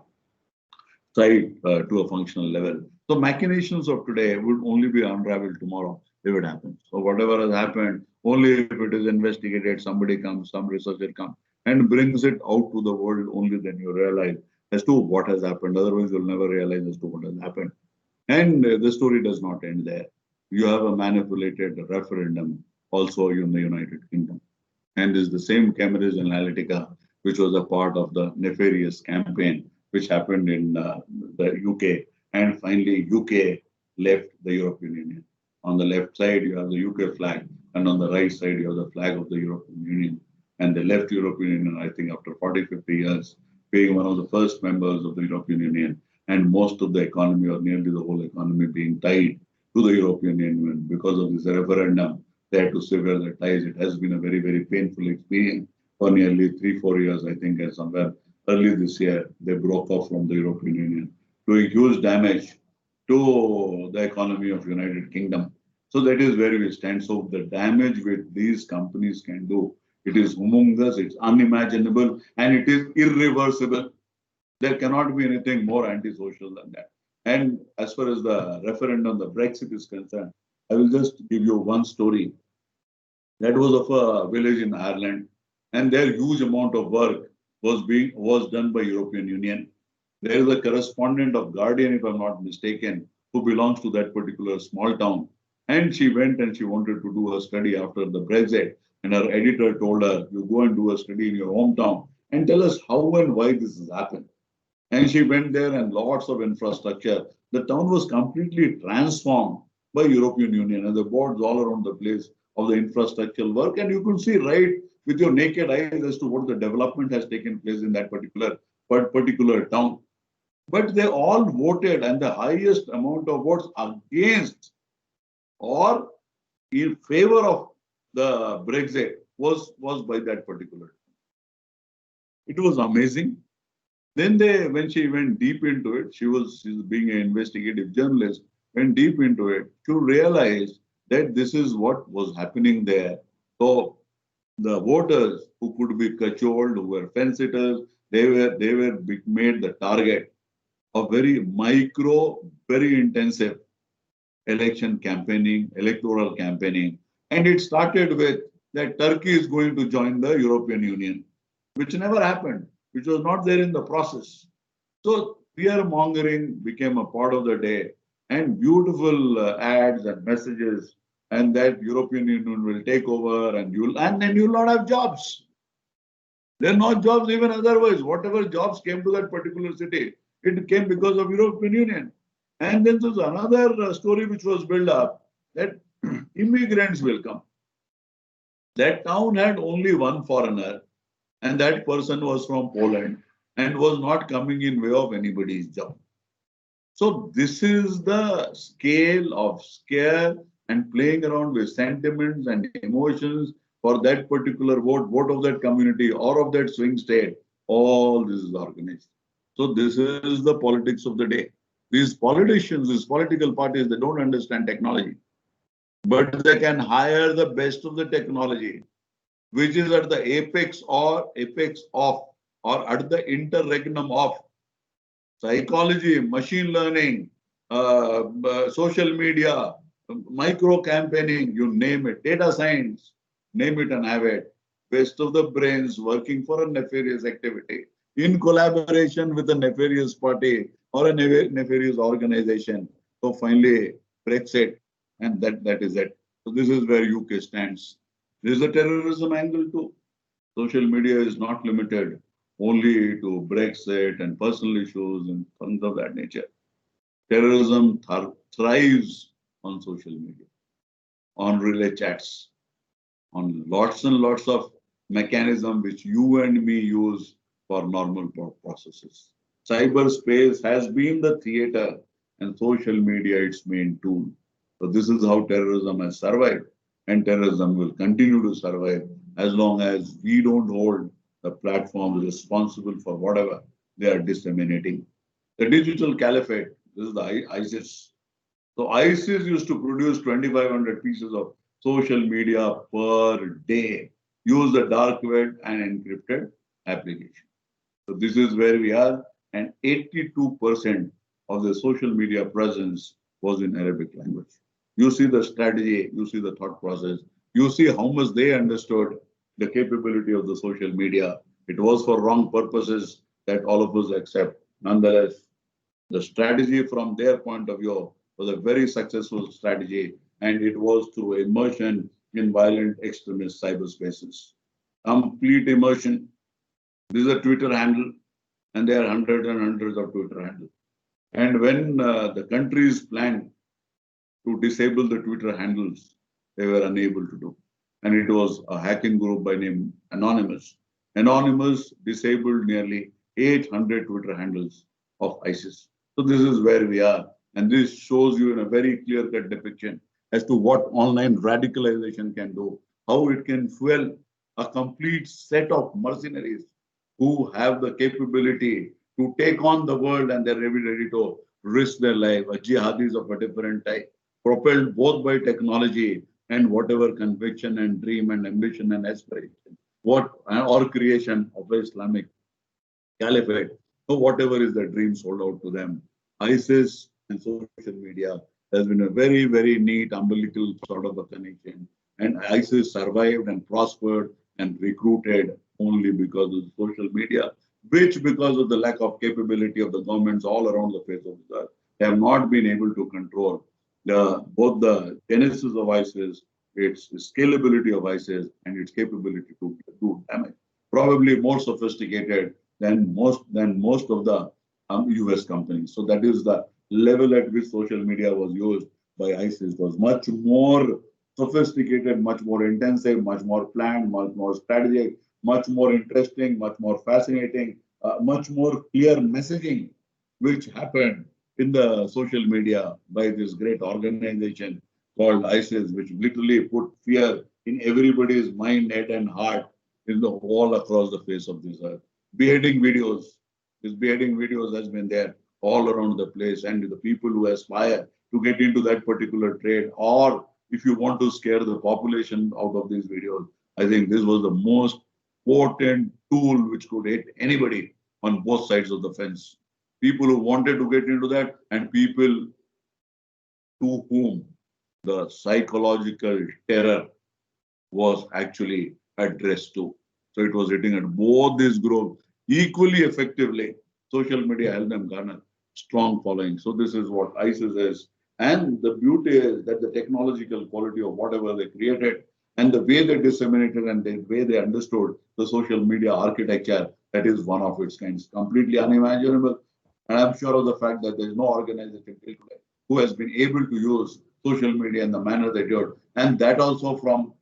site to a functional level. So machinations of today would only be unraveled tomorrow if it happens. So whatever has happened, only if it is investigated, somebody comes, some researcher comes and brings it out to the world, only then you realize as to what has happened. Otherwise, you'll never realize as to what has happened. And the story does not end there. You have a manipulated referendum also in the United Kingdom. And is the same Cambridge Analytica, which was a part of the nefarious campaign which happened in the UK. And finally, UK left the European Union. On the left side, you have the UK flag, and on the right side, you have the flag of the European Union. And they left European Union, I think, after 40, 50 years, being one of the first members of the European Union, and most of the economy, or nearly the whole economy, being tied to the European Union because of this referendum. They had to sever the ties. It has been a very, very painful experience for nearly 3-4 years, I think, and somewhere early this year, they broke off from the European Union, doing huge damage to the economy of United Kingdom. So that is where we stand. So the damage which these companies can do, it is humongous, it's unimaginable, and it is irreversible. There cannot be anything more antisocial than that. And as far as the referendum, the Brexit is concerned, I will just give you one story. That was of a village in Ireland, and their huge amount of work was done by European Union. There is a correspondent of Guardian, if I'm not mistaken, who belongs to that particular small town. And she went and she wanted to do a study after the Brexit. And her editor told her, you go and do a study in your hometown and tell us how and why this has happened. And she went there, and lots of infrastructure. The town was completely transformed by European Union, and the boards all around the place of the infrastructural work. And you could see right with your naked eyes as to what the development has taken place in that particular town. But they all voted, and the highest amount of votes against or in favor of the Brexit was by that particular town. It was amazing. Then when she went deep into it, she's being an investigative journalist, went deep into it to realize that this is what was happening there. So the voters who could be cajoled, who were fence sitters, they were made the target of very micro, very intensive election campaigning, electoral campaigning. And it started with that Turkey is going to join the European Union, which never happened, which was not there in the process. So fear mongering became a part of the day, and beautiful ads and messages, and that European Union will take over, and then you'll not have jobs. There are no jobs even otherwise. Whatever jobs came to that particular city, it came because of European Union. And then there's another story which was built up that immigrants will come. That town had only one foreigner, and that person was from Poland and was not coming in way of anybody's job. So this is the scale of scare and playing around with sentiments and emotions for that particular vote of that community or of that swing state. All this is organized. So this is the politics of the day. These politicians, these political parties, they don't understand technology, but they can hire the best of the technology, which is at the apex of, or at the interregnum of psychology, machine learning, social media, micro campaigning, you name it, data science, name it and have it. Best of the brains working for a nefarious activity in collaboration with a nefarious party or a nefarious organization. So finally, Brexit, and that is it. So this is where UK stands. There is a terrorism angle too. Social media is not limited only to Brexit and personal issues and things of that nature. Terrorism thrives on social media, on relay chats, on lots and lots of mechanism which you and me use for normal processes. Cyberspace has been the theater and social media its main tool. So this is how terrorism has survived, and terrorism will continue to survive as long as we don't hold the platforms responsible for whatever they are disseminating. The digital caliphate, this is the ISIS. So ISIS used to produce 2,500 pieces of social media per day, use the dark web and encrypted application. So this is where we are, and 82% of the social media presence was in Arabic language. You see the strategy, you see the thought process, you see how much they understood the capability of the social media. It was for wrong purposes that all of us accept. Nonetheless, the strategy from their point of view was a very successful strategy, and it was through immersion in violent extremist cyberspaces. Complete immersion. This is a Twitter handle, and there are hundreds and hundreds of Twitter handles. And when the countries planned to disable the Twitter handles, they were unable to do. And it was a hacking group by name Anonymous. Anonymous disabled nearly 800 Twitter handles of ISIS. So this is where we are. And this shows you in a very clear-cut depiction as to what online radicalization can do, how it can fuel a complete set of mercenaries who have the capability to take on the world, and they're ready to risk their life, a jihadis of a different type, propelled both by technology and whatever conviction and dream and ambition and aspiration, or creation of Islamic caliphate. So whatever is the dream sold out to them. ISIS and social media has been a very, very neat umbilical sort of a connection. And ISIS survived and prospered and recruited only because of social media, which because of the lack of capability of the governments all around the face of the earth, have not been able to control both the genesis of ISIS, its scalability of ISIS, and its capability to do damage. Probably more sophisticated than most of the US companies. So that is the level at which social media was used by ISIS, was much more sophisticated, much more intensive, much more planned, much more strategic, much more interesting, much more fascinating, much more clear messaging, which happened in the social media by this great organization called ISIS, which literally put fear in everybody's mind, head, and heart in the all across the face of this earth. Beheading videos, this beheading videos has been there all around the place, and the people who aspire to get into that particular trade, or if you want to scare the population out of these videos, I think this was the most potent tool which could hit anybody on both sides of the fence. People who wanted to get into that, and people to whom the psychological terror was actually addressed to. So it was hitting at both these groups equally effectively. Social media helped them garner strong following. So this is what ISIS is. And the beauty is that the technological quality of whatever they created and the way they disseminated and the way they understood the social media architecture, that is one of its kinds, completely unimaginable. And I'm sure of the fact that there is no organization till today who has been able to use social media in the manner they did. And that also from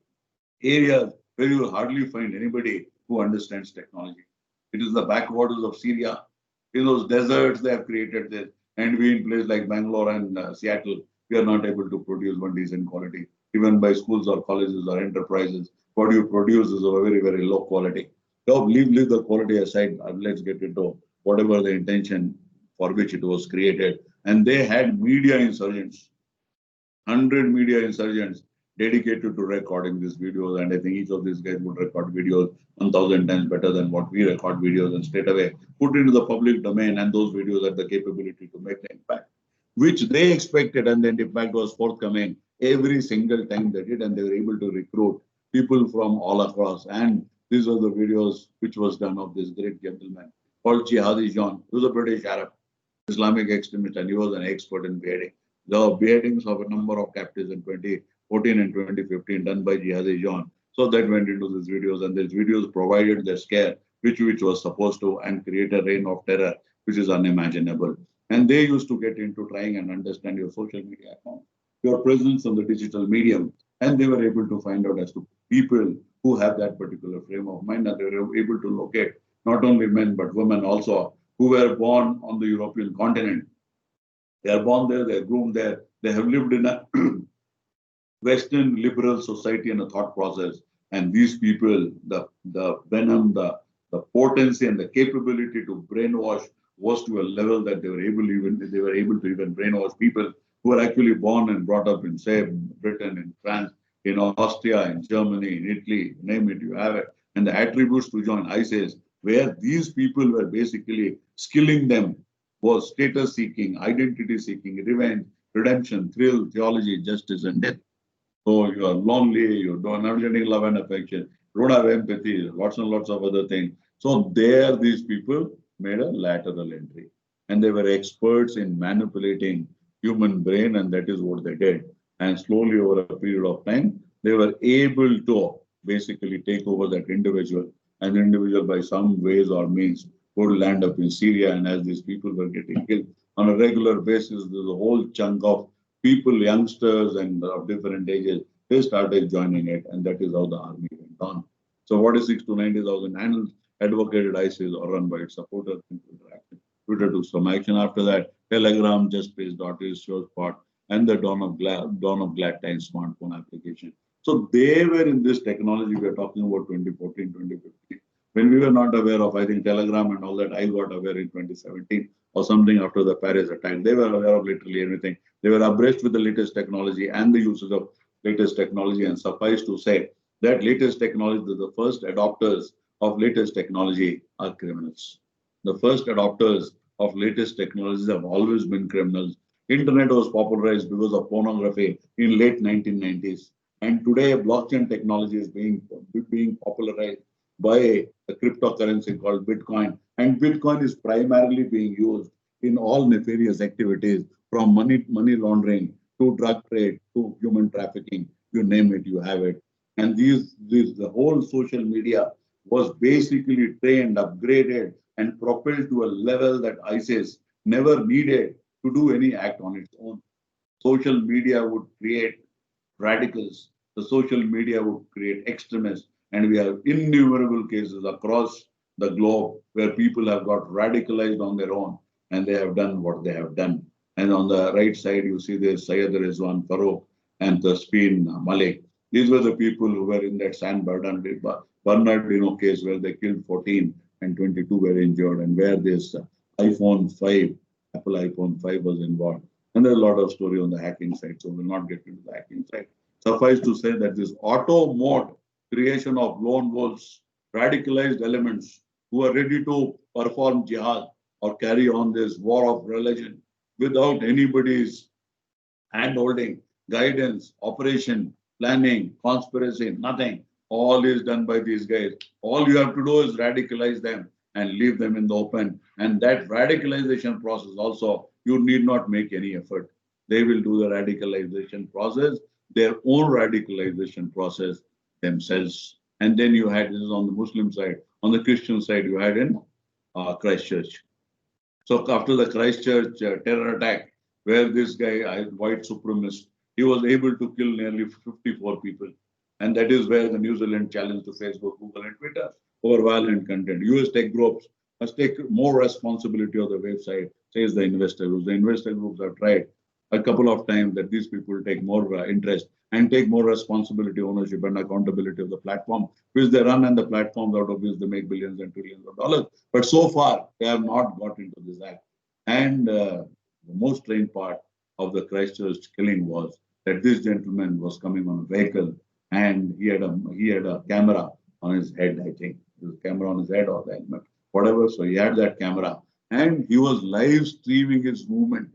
areas where you will hardly find anybody who understands technology. It is the backwaters of Syria. In those deserts, they have created this. And we in places like Bangalore and Seattle, we are not able to produce one decent quality. Even by schools or colleges or enterprises, what you produce is of a very, very low quality. So leave the quality aside. Let's get into whatever the intention for which it was created. And they had media insurgents, 100 media insurgents dedicated to recording these videos. And I think each of these guys would record videos 1,000 times better than what we record videos, and straight away put into the public domain. And those videos had the capability to make the impact. which they expected, and then the impact was forthcoming every single time they did, and they were able to recruit people from all across. And these are the videos which was done of this great gentleman called Jihadi John, who was a British Arab Islamic extremist, and he was an expert in beheading. The beheadings of a number of captives in 2014 and 2015 done by Jihadi John. So that went into these videos, and these videos provided the scare which was supposed to and create a reign of terror which is unimaginable. And they used to get into trying and understand your social media account, your presence on the digital medium, and they were able to find out as to people who have that particular frame of mind, and they were able to locate not only men but women also who were born on the European continent. They are born there, they are groomed there, they have lived in a Western liberal society and a thought process. And these people, the venom, the potency and the capability to brainwash was to a level that they were able to even brainwash people who were actually born and brought up in, say, Britain, in France, in Austria, in Germany, in Italy, name it, you have it. And the attributes to join ISIS, where these people were basically skilling them was status seeking, identity seeking, revenge, redemption, thrill, theology, justice, and death. So you are lonely, you don't have any love and affection, you don't have empathy, lots and lots of other things. So there, these people made a lateral entry. And they were experts in manipulating human brain, and that is what they did. And slowly over a period of time, they were able to basically take over that individual. And the individual, by some ways or means, would land up in Syria. And as these people were getting killed on a regular basis, there's a whole chunk of people, youngsters and of different ages, they started joining it, and that is how the army went on. So 46 to 90,000 handles advocated ISIS or run by its supporters. Twitter took some action after that. Telegram, JustSpace.is, SureSpot, and the dawn of Glad Time smartphone application. So they were in this technology. We are talking about 2014, 2015. When we were not aware of, I think, Telegram and all that, I got aware in 2017 or something after the Paris attack. They were aware of literally everything. They were abreast with the latest technology and the uses of latest technology. And suffice to say that latest technology, the first adopters of latest technology are criminals. The first adopters of latest technologies have always been criminals. Internet was popularized because of pornography in late 1990s. And today, blockchain technology is being popularized by a cryptocurrency called Bitcoin. And Bitcoin is primarily being used in all nefarious activities, from money laundering to drug trade to human trafficking. You name it, you have it. And the whole social media was basically trained, upgraded, and propelled to a level that ISIS never needed to do any act on its own. Social media would create radicals. The social media would create extremists. And we have innumerable cases across the globe where people have got radicalized on their own and they have done what they have done. And on the right side, you see there's Syed Rizwan Farouk and Tasbeen Malik. These were the people who were in that San Bernardino case where they killed 14 and 22 were injured, and where this iPhone 5, Apple iPhone 5 was involved. And there's a lot of story on the hacking side, so we'll not get into the hacking side. Suffice to say that this auto mode creation of lone wolves, radicalized elements who are ready to perform jihad or carry on this war of religion without anybody's hand-holding, guidance, operation, planning, conspiracy, nothing. All is done by these guys. All you have to do is radicalize them and leave them in the open. And that radicalization process also, you need not make any effort. They will do the radicalization process, their own radicalization process themselves. And then you had, this is on the Muslim side, on the Christian side, you had in Christchurch. So after the Christchurch terror attack, where this guy, white supremacist, he was able to kill nearly 54 people. And that is where the New Zealand challenged to Facebook, Google, and Twitter over violent content. US tech groups must take more responsibility of the website, says the investor groups. The investor groups have tried a couple of times that these people take more interest and take more responsibility, ownership, and accountability of the platform, which they run, and the platforms out of which they make billions and trillions of dollars. But so far, they have not got into this act. And the most strange part of the Christchurch killing was that this gentleman was coming on a vehicle and he had a camera on his head, I think. There was a camera on his head or the helmet, whatever. So he had that camera and he was live streaming his movement.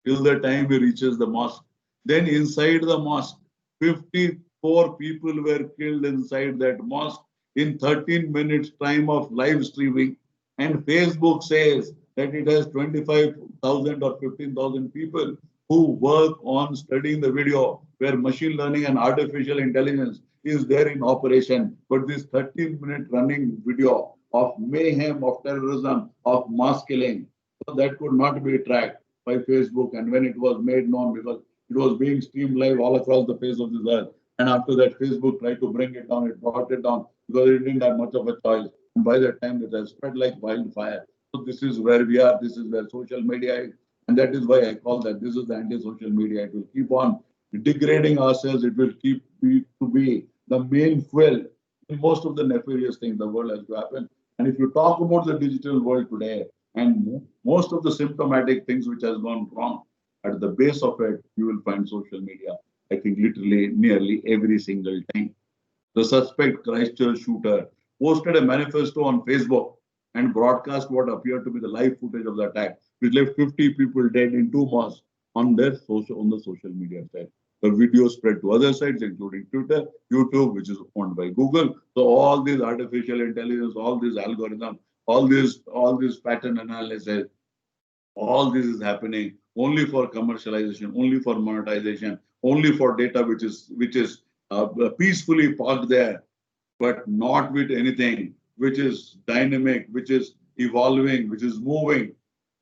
till the time he reaches the mosque. Then inside the mosque, 54 people were killed inside that mosque in 13 minutes time of live streaming. And Facebook says that it has 25,000 or 15,000 people who work on studying the video, where machine learning and artificial intelligence is there in operation. But this 13-minute running video of mayhem, of terrorism, of mass killing, so that could not be tracked by Facebook. And when it was made known, because it was being streamed live all across the face of this earth, and after that, Facebook tried to bring it down, it brought it down because it didn't have much of a choice. And by that time, it has spread like wildfire. So this is where we are. This is where social media is. And that is why I call that this is the anti-social media. It will keep on degrading ourselves. It will keep to be the main fuel in most of the nefarious things the world has to happen. And if you talk about the digital world today and most of the symptomatic things which has gone wrong, at the base of it, you will find social media. I think literally nearly every single time. The suspect Christchurch shooter posted a manifesto on Facebook and broadcast what appeared to be the live footage of the attack, which left 50 people dead in 2 months on the social media site. The video spread to other sites, including Twitter, YouTube, which is owned by Google. So all these artificial intelligence, all these algorithms, all this pattern analysis, all this is happening only for commercialization, only for monetization, only for data which is peacefully parked there, but not with anything which is dynamic, which is evolving, which is moving,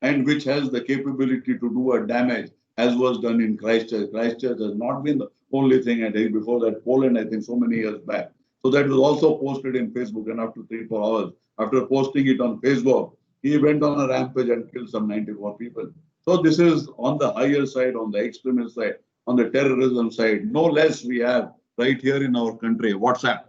and which has the capability to do a damage, as was done in Christchurch. Christchurch has not been the only thing. I think before that, Poland, I think so many years back. So that was also posted in Facebook, and after 3-4 hours, after posting it on Facebook, he went on a rampage and killed some 94 people. So this is on the higher side, on the extremist side, on the terrorism side. No less we have right here in our country, WhatsApp.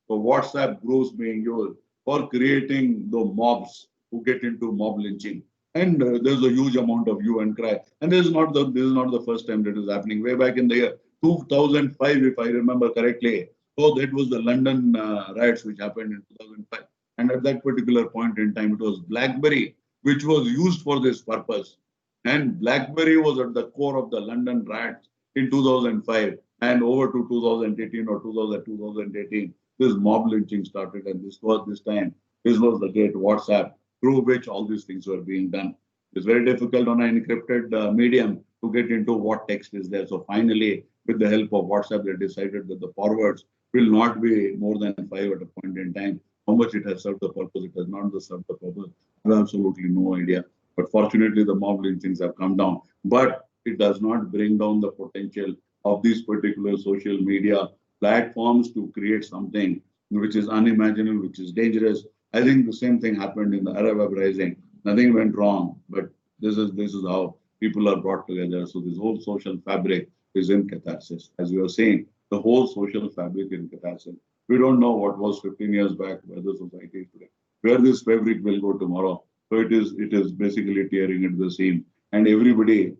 So WhatsApp groups being used for creating the mobs who get into mob lynching. And there's a huge amount of hue and cry. And this is not the first time that is happening. Way back in the year 2005, if I remember correctly. So that was the London riots which happened in 2005. And at that particular point in time, it was BlackBerry which was used for this purpose. And BlackBerry was at the core of the London riots in 2005 and over to 2018 or 2018. This mob lynching started, and this was the great WhatsApp through which all these things were being done. It's very difficult on an encrypted medium to get into what text is there. So finally, with the help of WhatsApp, they decided that the forwards will not be more than 5 at a point in time. How much it has served the purpose, it has not served the purpose. I have absolutely no idea. But fortunately, the mob lynchings have come down. But it does not bring down the potential of these particular social media platforms to create something which is unimaginable, which is dangerous. I think the same thing happened in the Arab uprising. Nothing went wrong, but this is how people are brought together. So this whole social fabric is in catharsis. As you are saying, the whole social fabric in catharsis. We don't know what was 15 years back, where the society is today, where this fabric will go tomorrow. So it is basically tearing at the seam, and everybody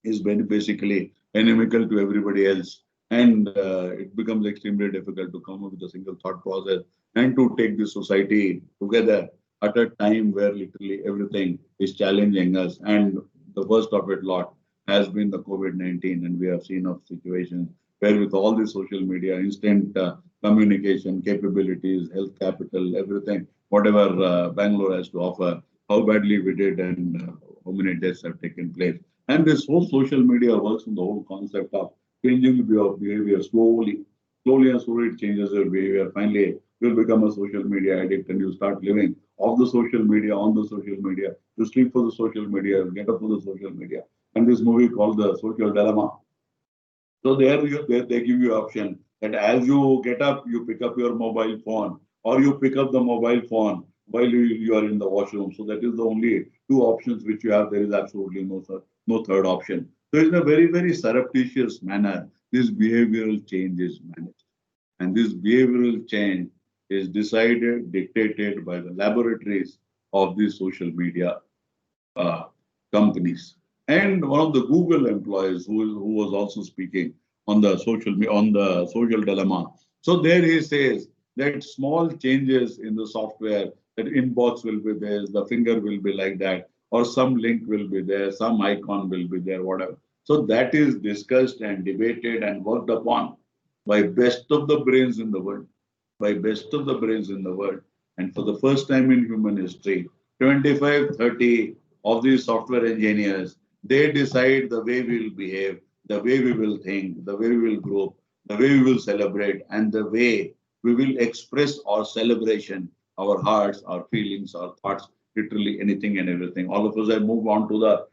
is basically inimical to everybody else. And it becomes extremely difficult to come up with a single thought process and to take this society together at a time where literally everything is challenging us. And the worst of it lot has been the COVID-19. And we have seen of situations where with all the social media, instant communication capabilities, health capital, everything, whatever Bangalore has to offer, how badly we did and how many deaths have taken place. And this whole social media works on the whole concept of changing your behavior slowly. Slowly and slowly it changes your behavior. Finally, you'll become a social media addict and you start living off the social media, on the social media. You sleep for the social media, you get up for the social media. And this movie called The Social Dilemma. So they give you option that as you get up, you pick up your mobile phone or you pick up the mobile phone while you are in the washroom. So that is the only two options which you have. There is absolutely no third option. So in a very, very surreptitious manner, this behavioral change is managed. And this behavioral change is decided, dictated by the laboratories of these social media uh, companies. And one of the Google employees who was also speaking on the social dilemma. So there he says that small changes in the software, that inbox will be this, the finger will be like that, or some link will be there, some icon will be there, whatever. So that is discussed and debated and worked upon by best of the brains in the world, by best of the brains in the world. And for the first time in human history, 25, 30 of these software engineers, they decide the way we will behave, the way we will think, the way we will grow, the way we will celebrate, and the way we will express our celebration, our hearts, our feelings, our thoughts, literally anything and everything. All of us have moved on to the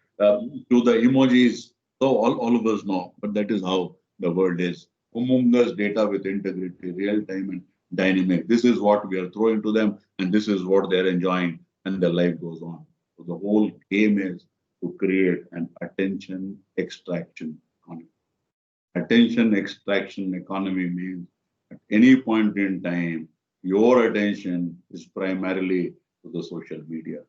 emojis. So all of us know, but that is how the world is. Humongous data with integrity, real time and dynamic. This is what we are throwing to them, and this is what they're enjoying, and their life goes on. So the whole game is to create an attention extraction economy. Attention extraction economy means at any point in time, your attention is primarily to the social media.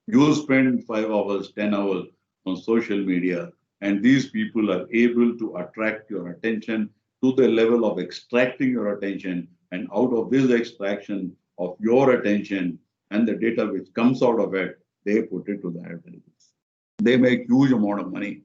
You spend 5 hours, 10 hours on social media, and these people are able to attract your attention to the level of extracting your attention. And out of this extraction of your attention and the data which comes out of it, they put it to the advertisers. They make huge amount of money.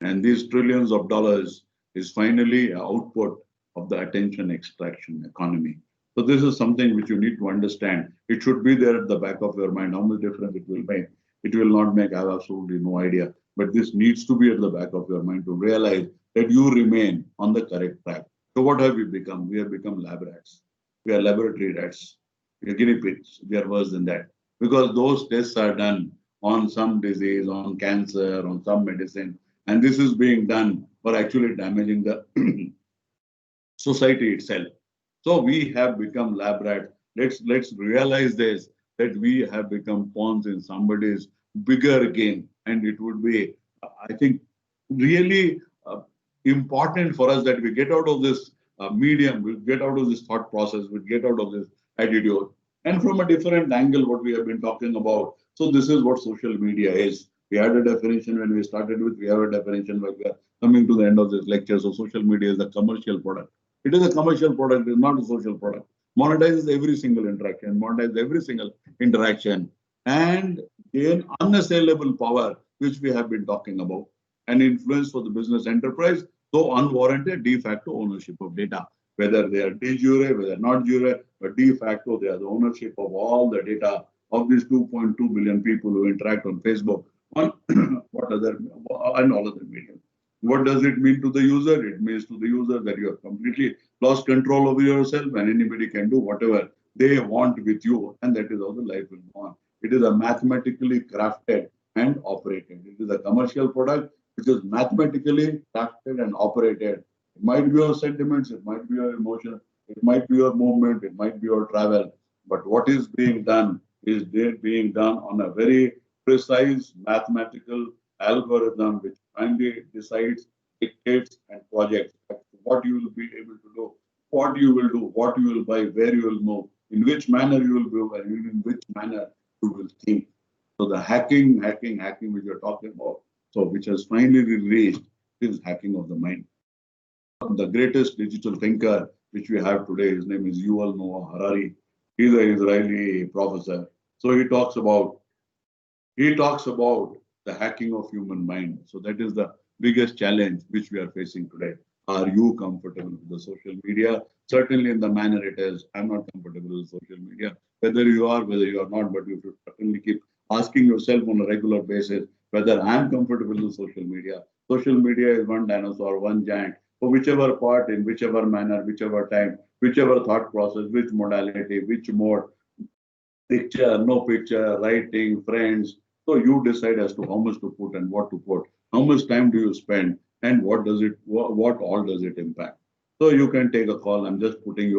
And these trillions of dollars is finally an output of the attention extraction economy. So this is something which you need to understand. It should be there at the back of your mind. How much difference it will make? It will not make. I have absolutely no idea. But this needs to be at the back of your mind to realize that you remain on the correct track. So what have we become? We have become lab rats. We are laboratory rats. We are guinea pigs. We are worse than that. Because those tests are done on some disease, on cancer, on some medicine. And this is being done for actually damaging the society itself. So we have become lab rats. Let's realize this, that we have become pawns in somebody's bigger game, and it would be, I think, really important for us that we get out of this medium, we get out of this thought process, we get out of this attitude, and from a different angle, what we have been talking about. So this is what social media is. We had a definition when we started with. We have a definition when we are coming to the end of this lecture. So social media is a commercial product. It is a commercial product. It is not a social product. Monetizes every single interaction. Monetizes every single interaction, and gain unassailable power, which we have been talking about, and influence for the business enterprise. So unwarranted de facto ownership of data, whether they are de jure, whether not jure, but de facto they are the ownership of all the data of these 2.2 billion people who interact on Facebook, on what other and all other media. What does it mean to the user? It means to the user that you have completely lost control over yourself, and anybody can do whatever they want with you, and that is how the life will go on. It is a mathematically crafted and operated. It is a commercial product which is mathematically crafted and operated. It might be your sentiments, it might be your emotion, it might be your movement, it might be your travel. But what is being done is being done on a very precise mathematical algorithm which finally decides, dictates, and projects what you will be able to do, what you will do, what you will buy, where you will move, in which manner you will move, and in which manner you will think. So the hacking which you're talking about, so which has finally reached is hacking of the mind. The greatest digital thinker which we have today, his name is Yuval Noah Harari. He's an Israeli professor. So he talks about the hacking of human mind. So that is the biggest challenge which we are facing today. Are you comfortable with the social media? Certainly in the manner it is. I'm not comfortable with social media. Whether you are, whether you are not, but you should certainly keep asking yourself on a regular basis whether I'm comfortable with social media. Social media is one dinosaur, one giant. For whichever part, in whichever manner, whichever time, whichever thought process, which modality, which mode, picture, no picture, writing, friends. So you decide as to how much to put and what to put. How much time do you spend, and what all does it impact? So you can take a call. I'm just putting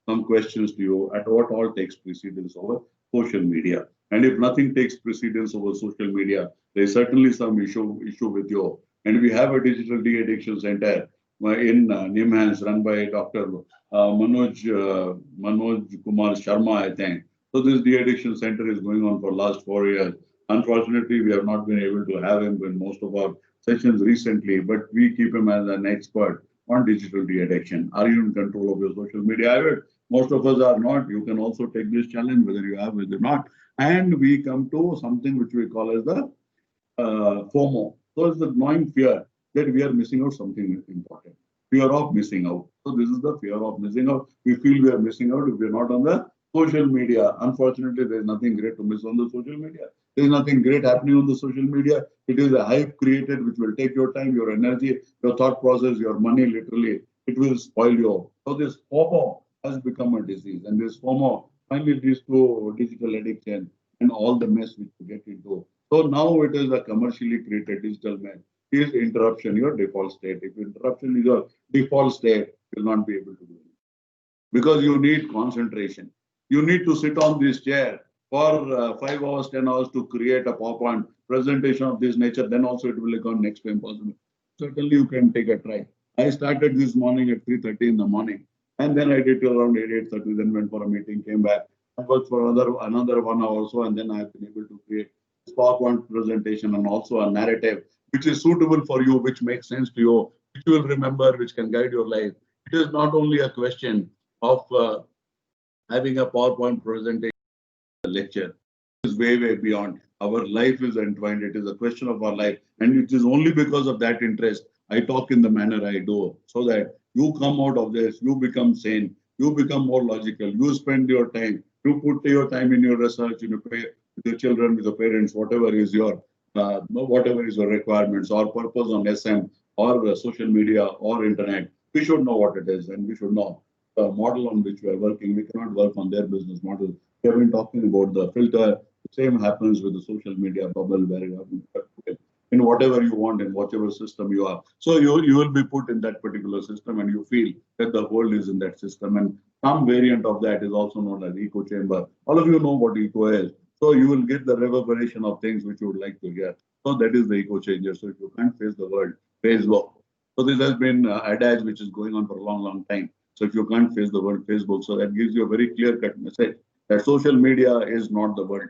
some questions to you at what all takes precedence over social media. And if nothing takes precedence over social media, there's certainly some issue with you. And we have a digital de-addiction center in Nimhans run by Dr. Manoj Kumar Sharma, I think. So this de-addiction center is going on for last 4 years. Unfortunately, we have not been able to have him in most of our sessions recently, but we keep him as an expert on digital de-addiction. Are you in control of your social media habit? Most of us are not. You can also take this challenge, whether you have, whether not. And we come to something which we call as the FOMO. So it's the gnawing fear that we are missing out something important. Fear of missing out. So this is the fear of missing out. We feel we are missing out if we are not on the social media. Unfortunately, there is nothing great to miss on the social media. There is nothing great happening on the social media. It is a hype created which will take your time, your energy, your thought process, your money literally. It will spoil you. So this FOMO has become a disease. And this FOMO finally leads to digital addiction and all the mess which we get into. So now it is a commercially created digital mess. Is interruption your default state? If interruption is your default state, you will not be able to do it because you need concentration. You need to sit on this chair for 5 hours, 10 hours to create a PowerPoint presentation of this nature. Then also it will become next to impossible. Certainly you can take a try. I started this morning at 3:30 in the morning, and then I did till around 8, 8:30. Then went for a meeting, came back, I worked for another 1 hour or so, and then I have been able to create this PowerPoint presentation and also a narrative which is suitable for you, which makes sense to you, which you will remember, which can guide your life. It is not only a question of having a PowerPoint presentation lecture. It is way, way beyond. Our life is entwined. It is a question of our life. And it is only because of that interest I talk in the manner I do, so that you come out of this, you become sane, you become more logical, you spend your time, you put your time in your research, in your with your children, with your parents, whatever is your requirements or purpose on SM or social media or internet. We should know what it is and we should know the model on which we are working. We cannot work on their business model. We have been talking about the filter. The same happens with the social media bubble where you have been put in whatever you want in whatever system you are. So you will be put in that particular system and you feel that the world is in that system. And some variant of that is also known as echo chamber. All of you know what echo is. So you will get the reverberation of things which you would like to hear. So that is the echo changer. So if you can't face the world, face Facebook. So this has been adage which is going on for a long, long time. So if you can't face the world, Facebook. So that gives you a very clear-cut message that social media is not the world.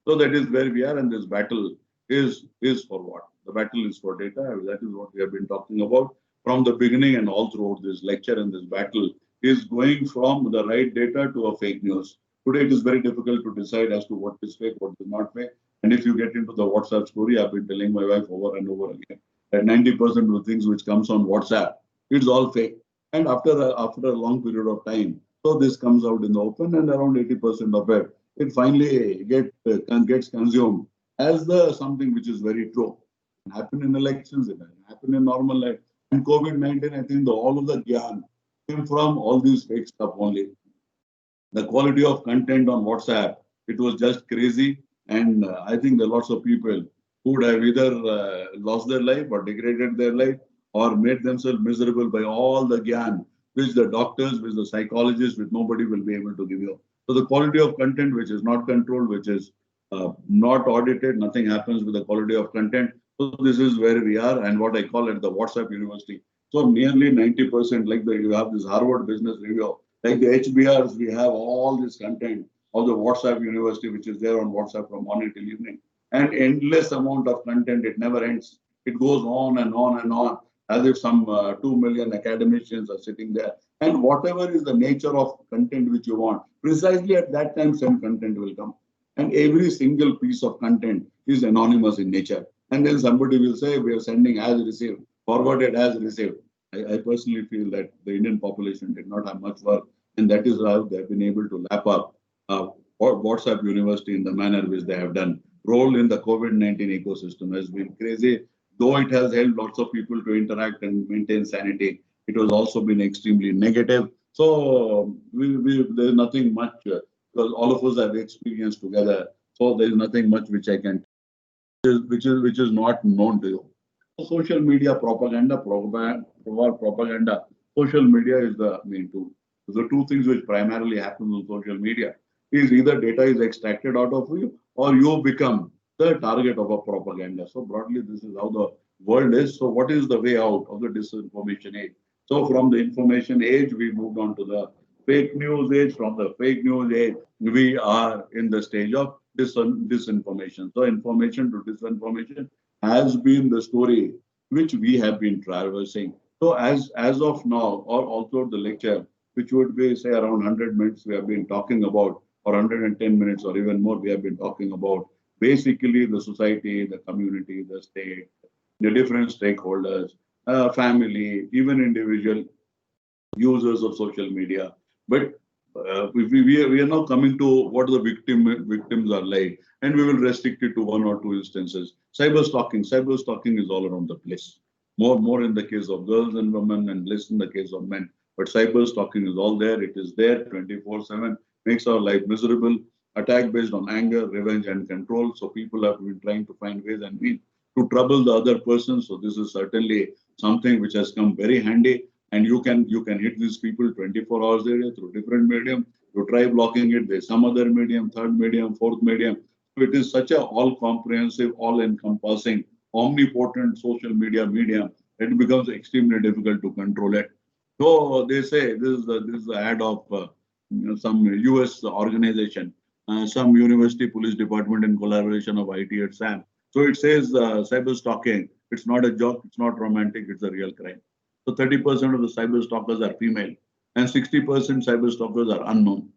So that is where we are, and this battle is for what? The battle is for data. That is what we have been talking about from the beginning and all throughout this lecture. And this battle is going from the right data to a fake news. Today it is very difficult to decide as to what is fake, what is not fake. And if you get into the WhatsApp story, I've been telling my wife over and over again that 90% of the things which comes on WhatsApp, it's all fake. And after a long period of time, so this comes out in the open, and around 80% of it finally gets consumed as the something which is very true. It happen in elections, it happen in normal life. And COVID-19, I think all of the gyan came from all these fake stuff only. The quality of content on WhatsApp, it was just crazy. And I think there are lots of people who would have either lost their life or degraded their life or made themselves miserable by all the gyan, which the doctors, which the psychologists, which nobody will be able to give you. So the quality of content, which is not controlled, which is not audited, nothing happens with the quality of content. So this is where we are, and what I call it the WhatsApp University. So nearly 90%, like you have this Harvard Business Review, like the HBRs, we have all this content of the WhatsApp University, which is there on WhatsApp from morning till evening, and endless amount of content. It never ends. It goes on and on and on, as if some 2 million academicians are sitting there. And whatever is the nature of content which you want, precisely at that time, some content will come. And every single piece of content is anonymous in nature. And then somebody will say, we are sending as received, forwarded as received. I personally feel that the Indian population did not have much work. And that is how they have been able to lap up WhatsApp University in the manner which they have done. Role in the COVID-19 ecosystem has been crazy. Though it has helped lots of people to interact and maintain sanity, it has also been extremely negative. So there's nothing much because all of us have experienced together. So there is nothing much which I can, which is not known to you. Social media propaganda. Social media is the main tool. The two things which primarily happen on social media is either data is extracted out of you or you become the target of a propaganda. So broadly, this is how the world is. So what is the way out of the disinformation age? So from the information age, we moved on to the fake news age. From the fake news age, we are in the stage of disinformation. So information to disinformation has been the story which we have been traversing. So as of now, or also the lecture, which would be say around 100 minutes, we have been talking about, or 110 minutes, or even more, we have been talking about basically the society, the community, the state, the different stakeholders, family, even individual users of social media. But we are now coming to what the victims are like, and we will restrict it to one or two instances. Cyber stalking is all around the place. More in the case of girls and women, and less in the case of men. But cyber stalking is all there. It is there 24/7. Makes our life miserable. Attack based on anger, revenge, and control. So people have been trying to find ways and means to trouble the other person. So this is certainly something which has come very handy, and you can hit these people 24 hours a day through different medium. You try blocking it, there's some other medium, third medium, fourth medium. So it is such a all comprehensive, all encompassing, omnipotent social medium. It becomes extremely difficult to control it. So they say this is the ad of some US organization, some university police department in collaboration of IT at SAM. So it says cyber stalking. It's not a joke. It's not romantic. It's a real crime. So 30% of the cyber stalkers are female, and 60% cyber stalkers are unknown.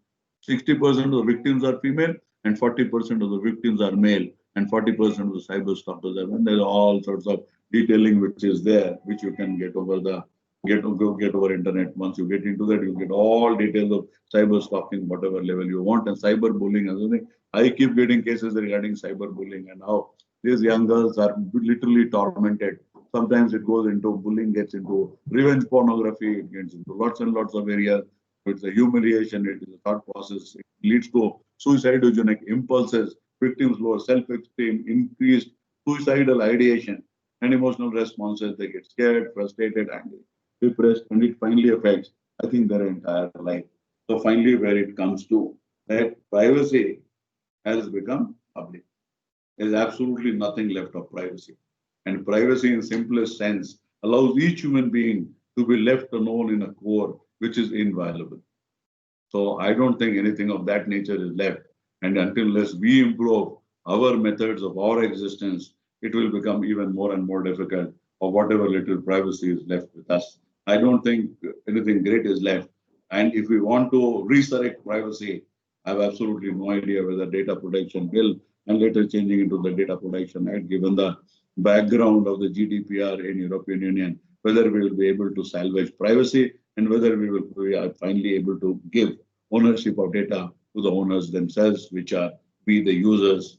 60% of the victims are female, and 40% of the victims are male, and 40% of the cyber stalkers are men. There's all sorts of detailing which is there, which you can get over the get over internet. Once you get into that, you get all details of cyber stalking, whatever level you want, and cyber bullying as well. I keep getting cases regarding cyber bullying and how these young girls are literally tormented. Sometimes it goes into bullying, gets into revenge pornography, it gets into lots and lots of areas. It's a humiliation, it is a thought process, it leads to suicidogenic impulses, victims lower self-esteem, increased suicidal ideation, and emotional responses. They get scared, frustrated, angry, depressed, and it finally affects, I think, their entire life. So finally, where it comes to that privacy has become public. There's absolutely nothing left of privacy. And privacy, in simplest sense, allows each human being to be left alone in a core which is inviolable. So I don't think anything of that nature is left. And unless we improve our methods of our existence, it will become even more and more difficult, or whatever little privacy is left with us. I don't think anything great is left. And if we want to resurrect privacy, I have absolutely no idea whether data protection bill and later changing into the data protection act, given the background of the GDPR in European Union, whether we will be able to salvage privacy and whether we are finally able to give ownership of data to the owners themselves, which are we the users.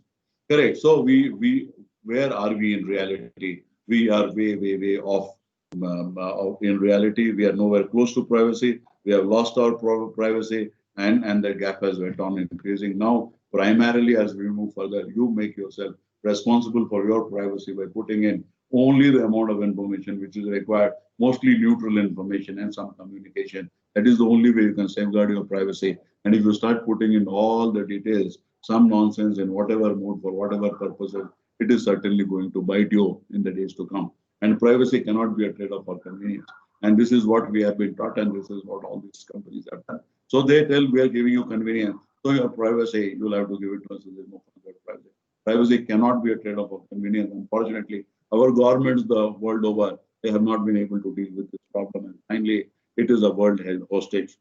Correct. So we where are we in reality? We are way off. In reality, we are nowhere close to privacy. We have lost our privacy, and the gap has went on increasing. Now, primarily as we move further, you make yourself responsible for your privacy by putting in only the amount of information which is required, mostly neutral information and some communication. That is the only way you can safeguard your privacy. And if you start putting in all the details, some nonsense in whatever mode for whatever purposes, it is certainly going to bite you in the days to come. And privacy cannot be a trade-off for convenience. And this is what we have been taught, and this is what all these companies have done. So they tell we are giving you convenience. So your privacy, you'll have to give it to us. There's no privacy. Privacy cannot be a trade-off of convenience. Unfortunately, our governments the world over, they have not been able to deal with this problem. And finally, it is a world held hostage.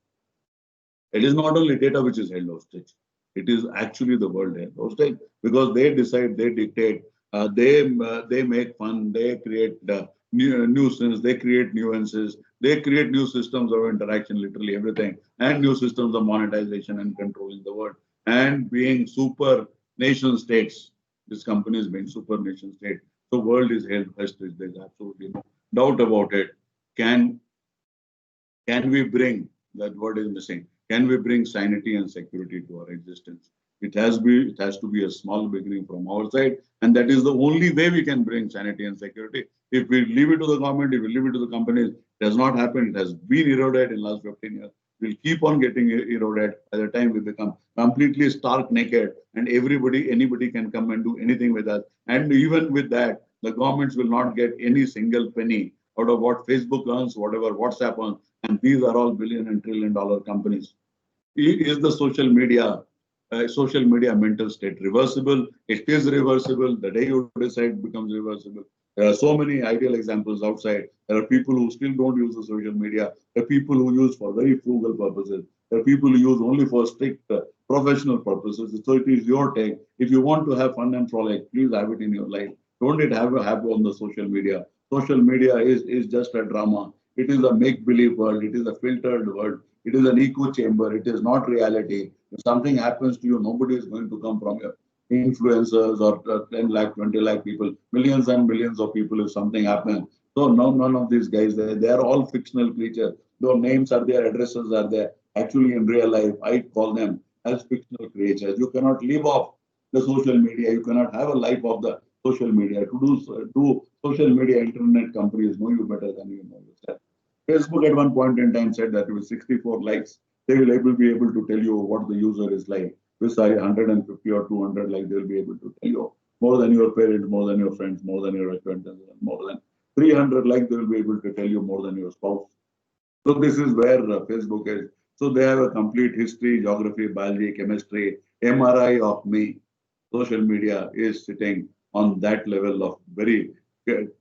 It is not only data which is held hostage. It is actually the world held hostage because they decide, they dictate, they make fun, they create nuisance, they create nuances, they create new systems of interaction, literally everything, and new systems of monetization and controlling the world. And being super nation states, this company is being super nation state. The world is held hostage. There's absolutely no doubt about it. Can we bring, that word is missing, can we bring sanity and security to our existence? It has to be a small beginning from our side, and that is the only way we can bring sanity and security. If we leave it to the government, if we leave it to the companies, it has not happened. It has been eroded in the last 15 years. We'll keep on getting eroded by the time we become completely stark naked, and anybody can come and do anything with us. And even with that, the governments will not get any single penny out of what Facebook earns, whatever WhatsApp earns, and these are all billion and trillion dollar companies. Is the social media mental state reversible? It is reversible. The day you decide it becomes reversible. There are so many ideal examples outside. There are people who still don't use the social media. There are people who use for very frugal purposes. There are people who use only for strict professional purposes. So it is your take. If you want to have fun and frolic, please have it in your life. Don't it have on the social media. Social media is just a drama. It is a make-believe world. It is a filtered world. It is an echo chamber. It is not reality. If something happens to you, nobody is going to come from your influencers or 10 lakh, 20 lakh people, millions and millions of people if something happens. So no, none of these guys, they are all fictional creatures. Their names are there, addresses are there. Actually, in real life, I call them as fictional creatures. You cannot live off the social media. You cannot have a life of the social media. To do social media, internet companies know you better than you know yourself. Facebook at one point in time said that with 64 likes, they will be able to tell you what the user is like. With 150 or 200 likes, they will be able to tell you more than your parents, more than your friends, more than your acquaintances, more than 300 likes, they will be able to tell you more than your spouse. So this is where Facebook is. So they have a complete history, geography, biology, chemistry, MRI of me. Social media is sitting on that level of very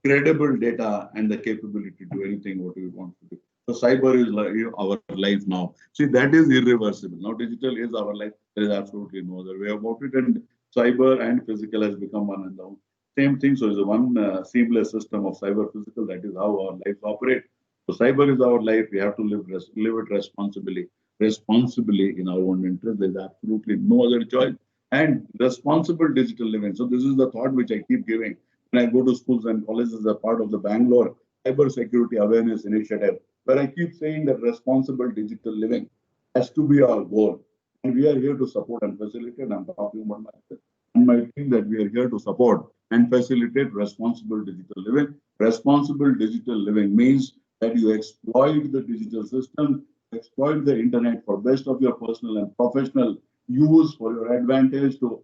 credible data and the capability to do anything what we want to do. So cyber is like, our life now. See, that is irreversible. Now digital is our life. There is absolutely no other way about it. And cyber and physical has become one and the same thing. So it's a one seamless system of cyber physical. That is how our lives operate. So cyber is our life. We have to live it responsibly in our own interest. There's absolutely no other choice. And responsible digital living. So this is the thought which I keep giving when I go to schools and colleges as a part of the Bangalore Cyber Security Awareness Initiative, where I keep saying that responsible digital living has to be our goal. And we are here to support and facilitate. I'm talking about myself and my team that we are here to support and facilitate responsible digital living. Responsible digital living means that you exploit the digital system, exploit the internet for best of your personal and professional use for your advantage to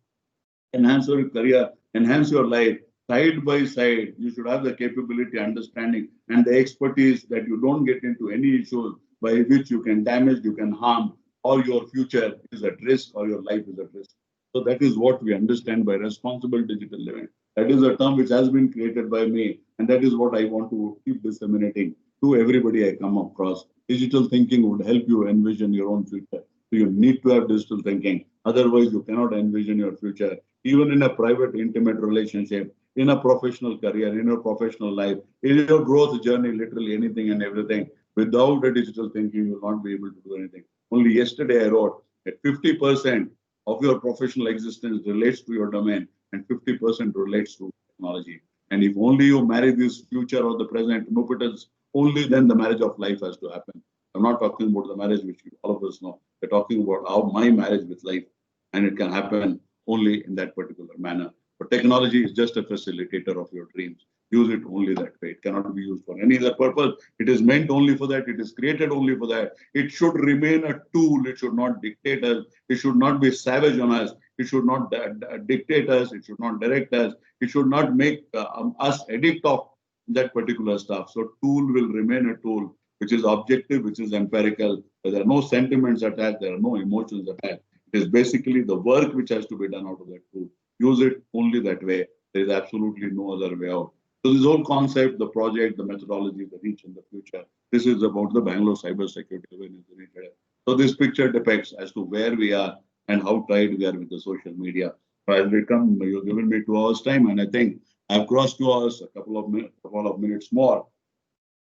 enhance your career, enhance your life. Side by side, you should have the capability, understanding, and the expertise that you don't get into any issues by which you can damage, you can harm, or your future is at risk or your life is at risk. So that is what we understand by responsible digital living. That is a term which has been created by me, and that is what I want to keep disseminating to everybody I come across. Digital thinking would help you envision your own future. So you need to have digital thinking. Otherwise, you cannot envision your future. Even in a private, intimate relationship, in a professional career, in your professional life, in your growth journey, literally anything and everything. Without a digital thinking, you will not be able to do anything. Only yesterday I wrote that 50% of your professional existence relates to your domain and 50% relates to technology. And if only you marry this future or the present, no, it is only then the marriage of life has to happen. I'm not talking about the marriage which all of us know. We're talking about how my marriage with life, and it can happen only in that particular manner. But technology is just a facilitator of your dreams. Use it only that way. It cannot be used for any other purpose. It is meant only for that. It is created only for that. It should remain a tool. It should not dictate us. It should not be savage on us. It should not dictate us. It should not direct us. It should not make us addict of that particular stuff. So tool will remain a tool which is objective, which is empirical. There are no sentiments attached. There are no emotions attached. It is basically the work which has to be done out of that tool. Use it only that way. There is absolutely no other way out. So this whole concept, the project, the methodology, the reach in the future, this is about the Bangalore Cyber Security Awareness Initiative. So this picture depicts as to where we are and how tied we are with the social media. So as we come, you've given me 2 hours time, and I think I've crossed 2 hours, a couple of minutes more.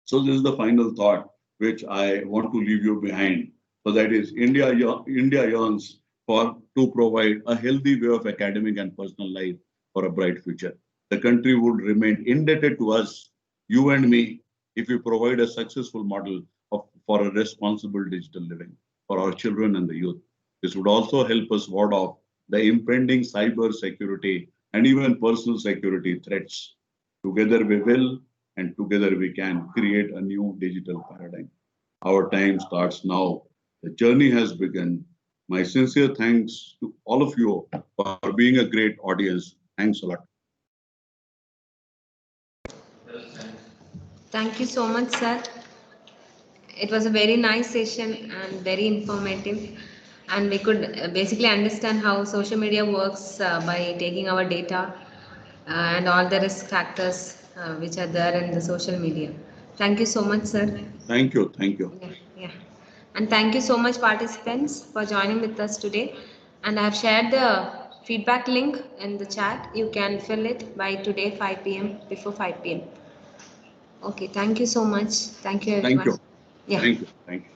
So this is the final thought which I want to leave you behind. So that is India yearns to provide a healthy way of academic and personal life for a bright future. The country would remain indebted to us, you and me, if we provide a successful model for a responsible digital living for our children and the youth. This would also help us ward off the impending cyber security and even personal security threats. Together we will, and together we can create a new digital paradigm. Our time starts now. The journey has begun. My sincere thanks to all of you for being a great audience. Thanks a lot. Thank you so much, sir. It was a very nice session and very informative. And we could basically understand how social media works by taking our data and all the risk factors which are there in the social media. Thank you so much, sir. Thank you. Thank you. Yeah, yeah. And thank you so much, participants, for joining with us today. And I have shared the feedback link in the chat. You can fill it by today 5 p.m. before 5 p.m. Okay, thank you so much. Thank you Thank everyone. you. Yeah. Thank you. Thank you.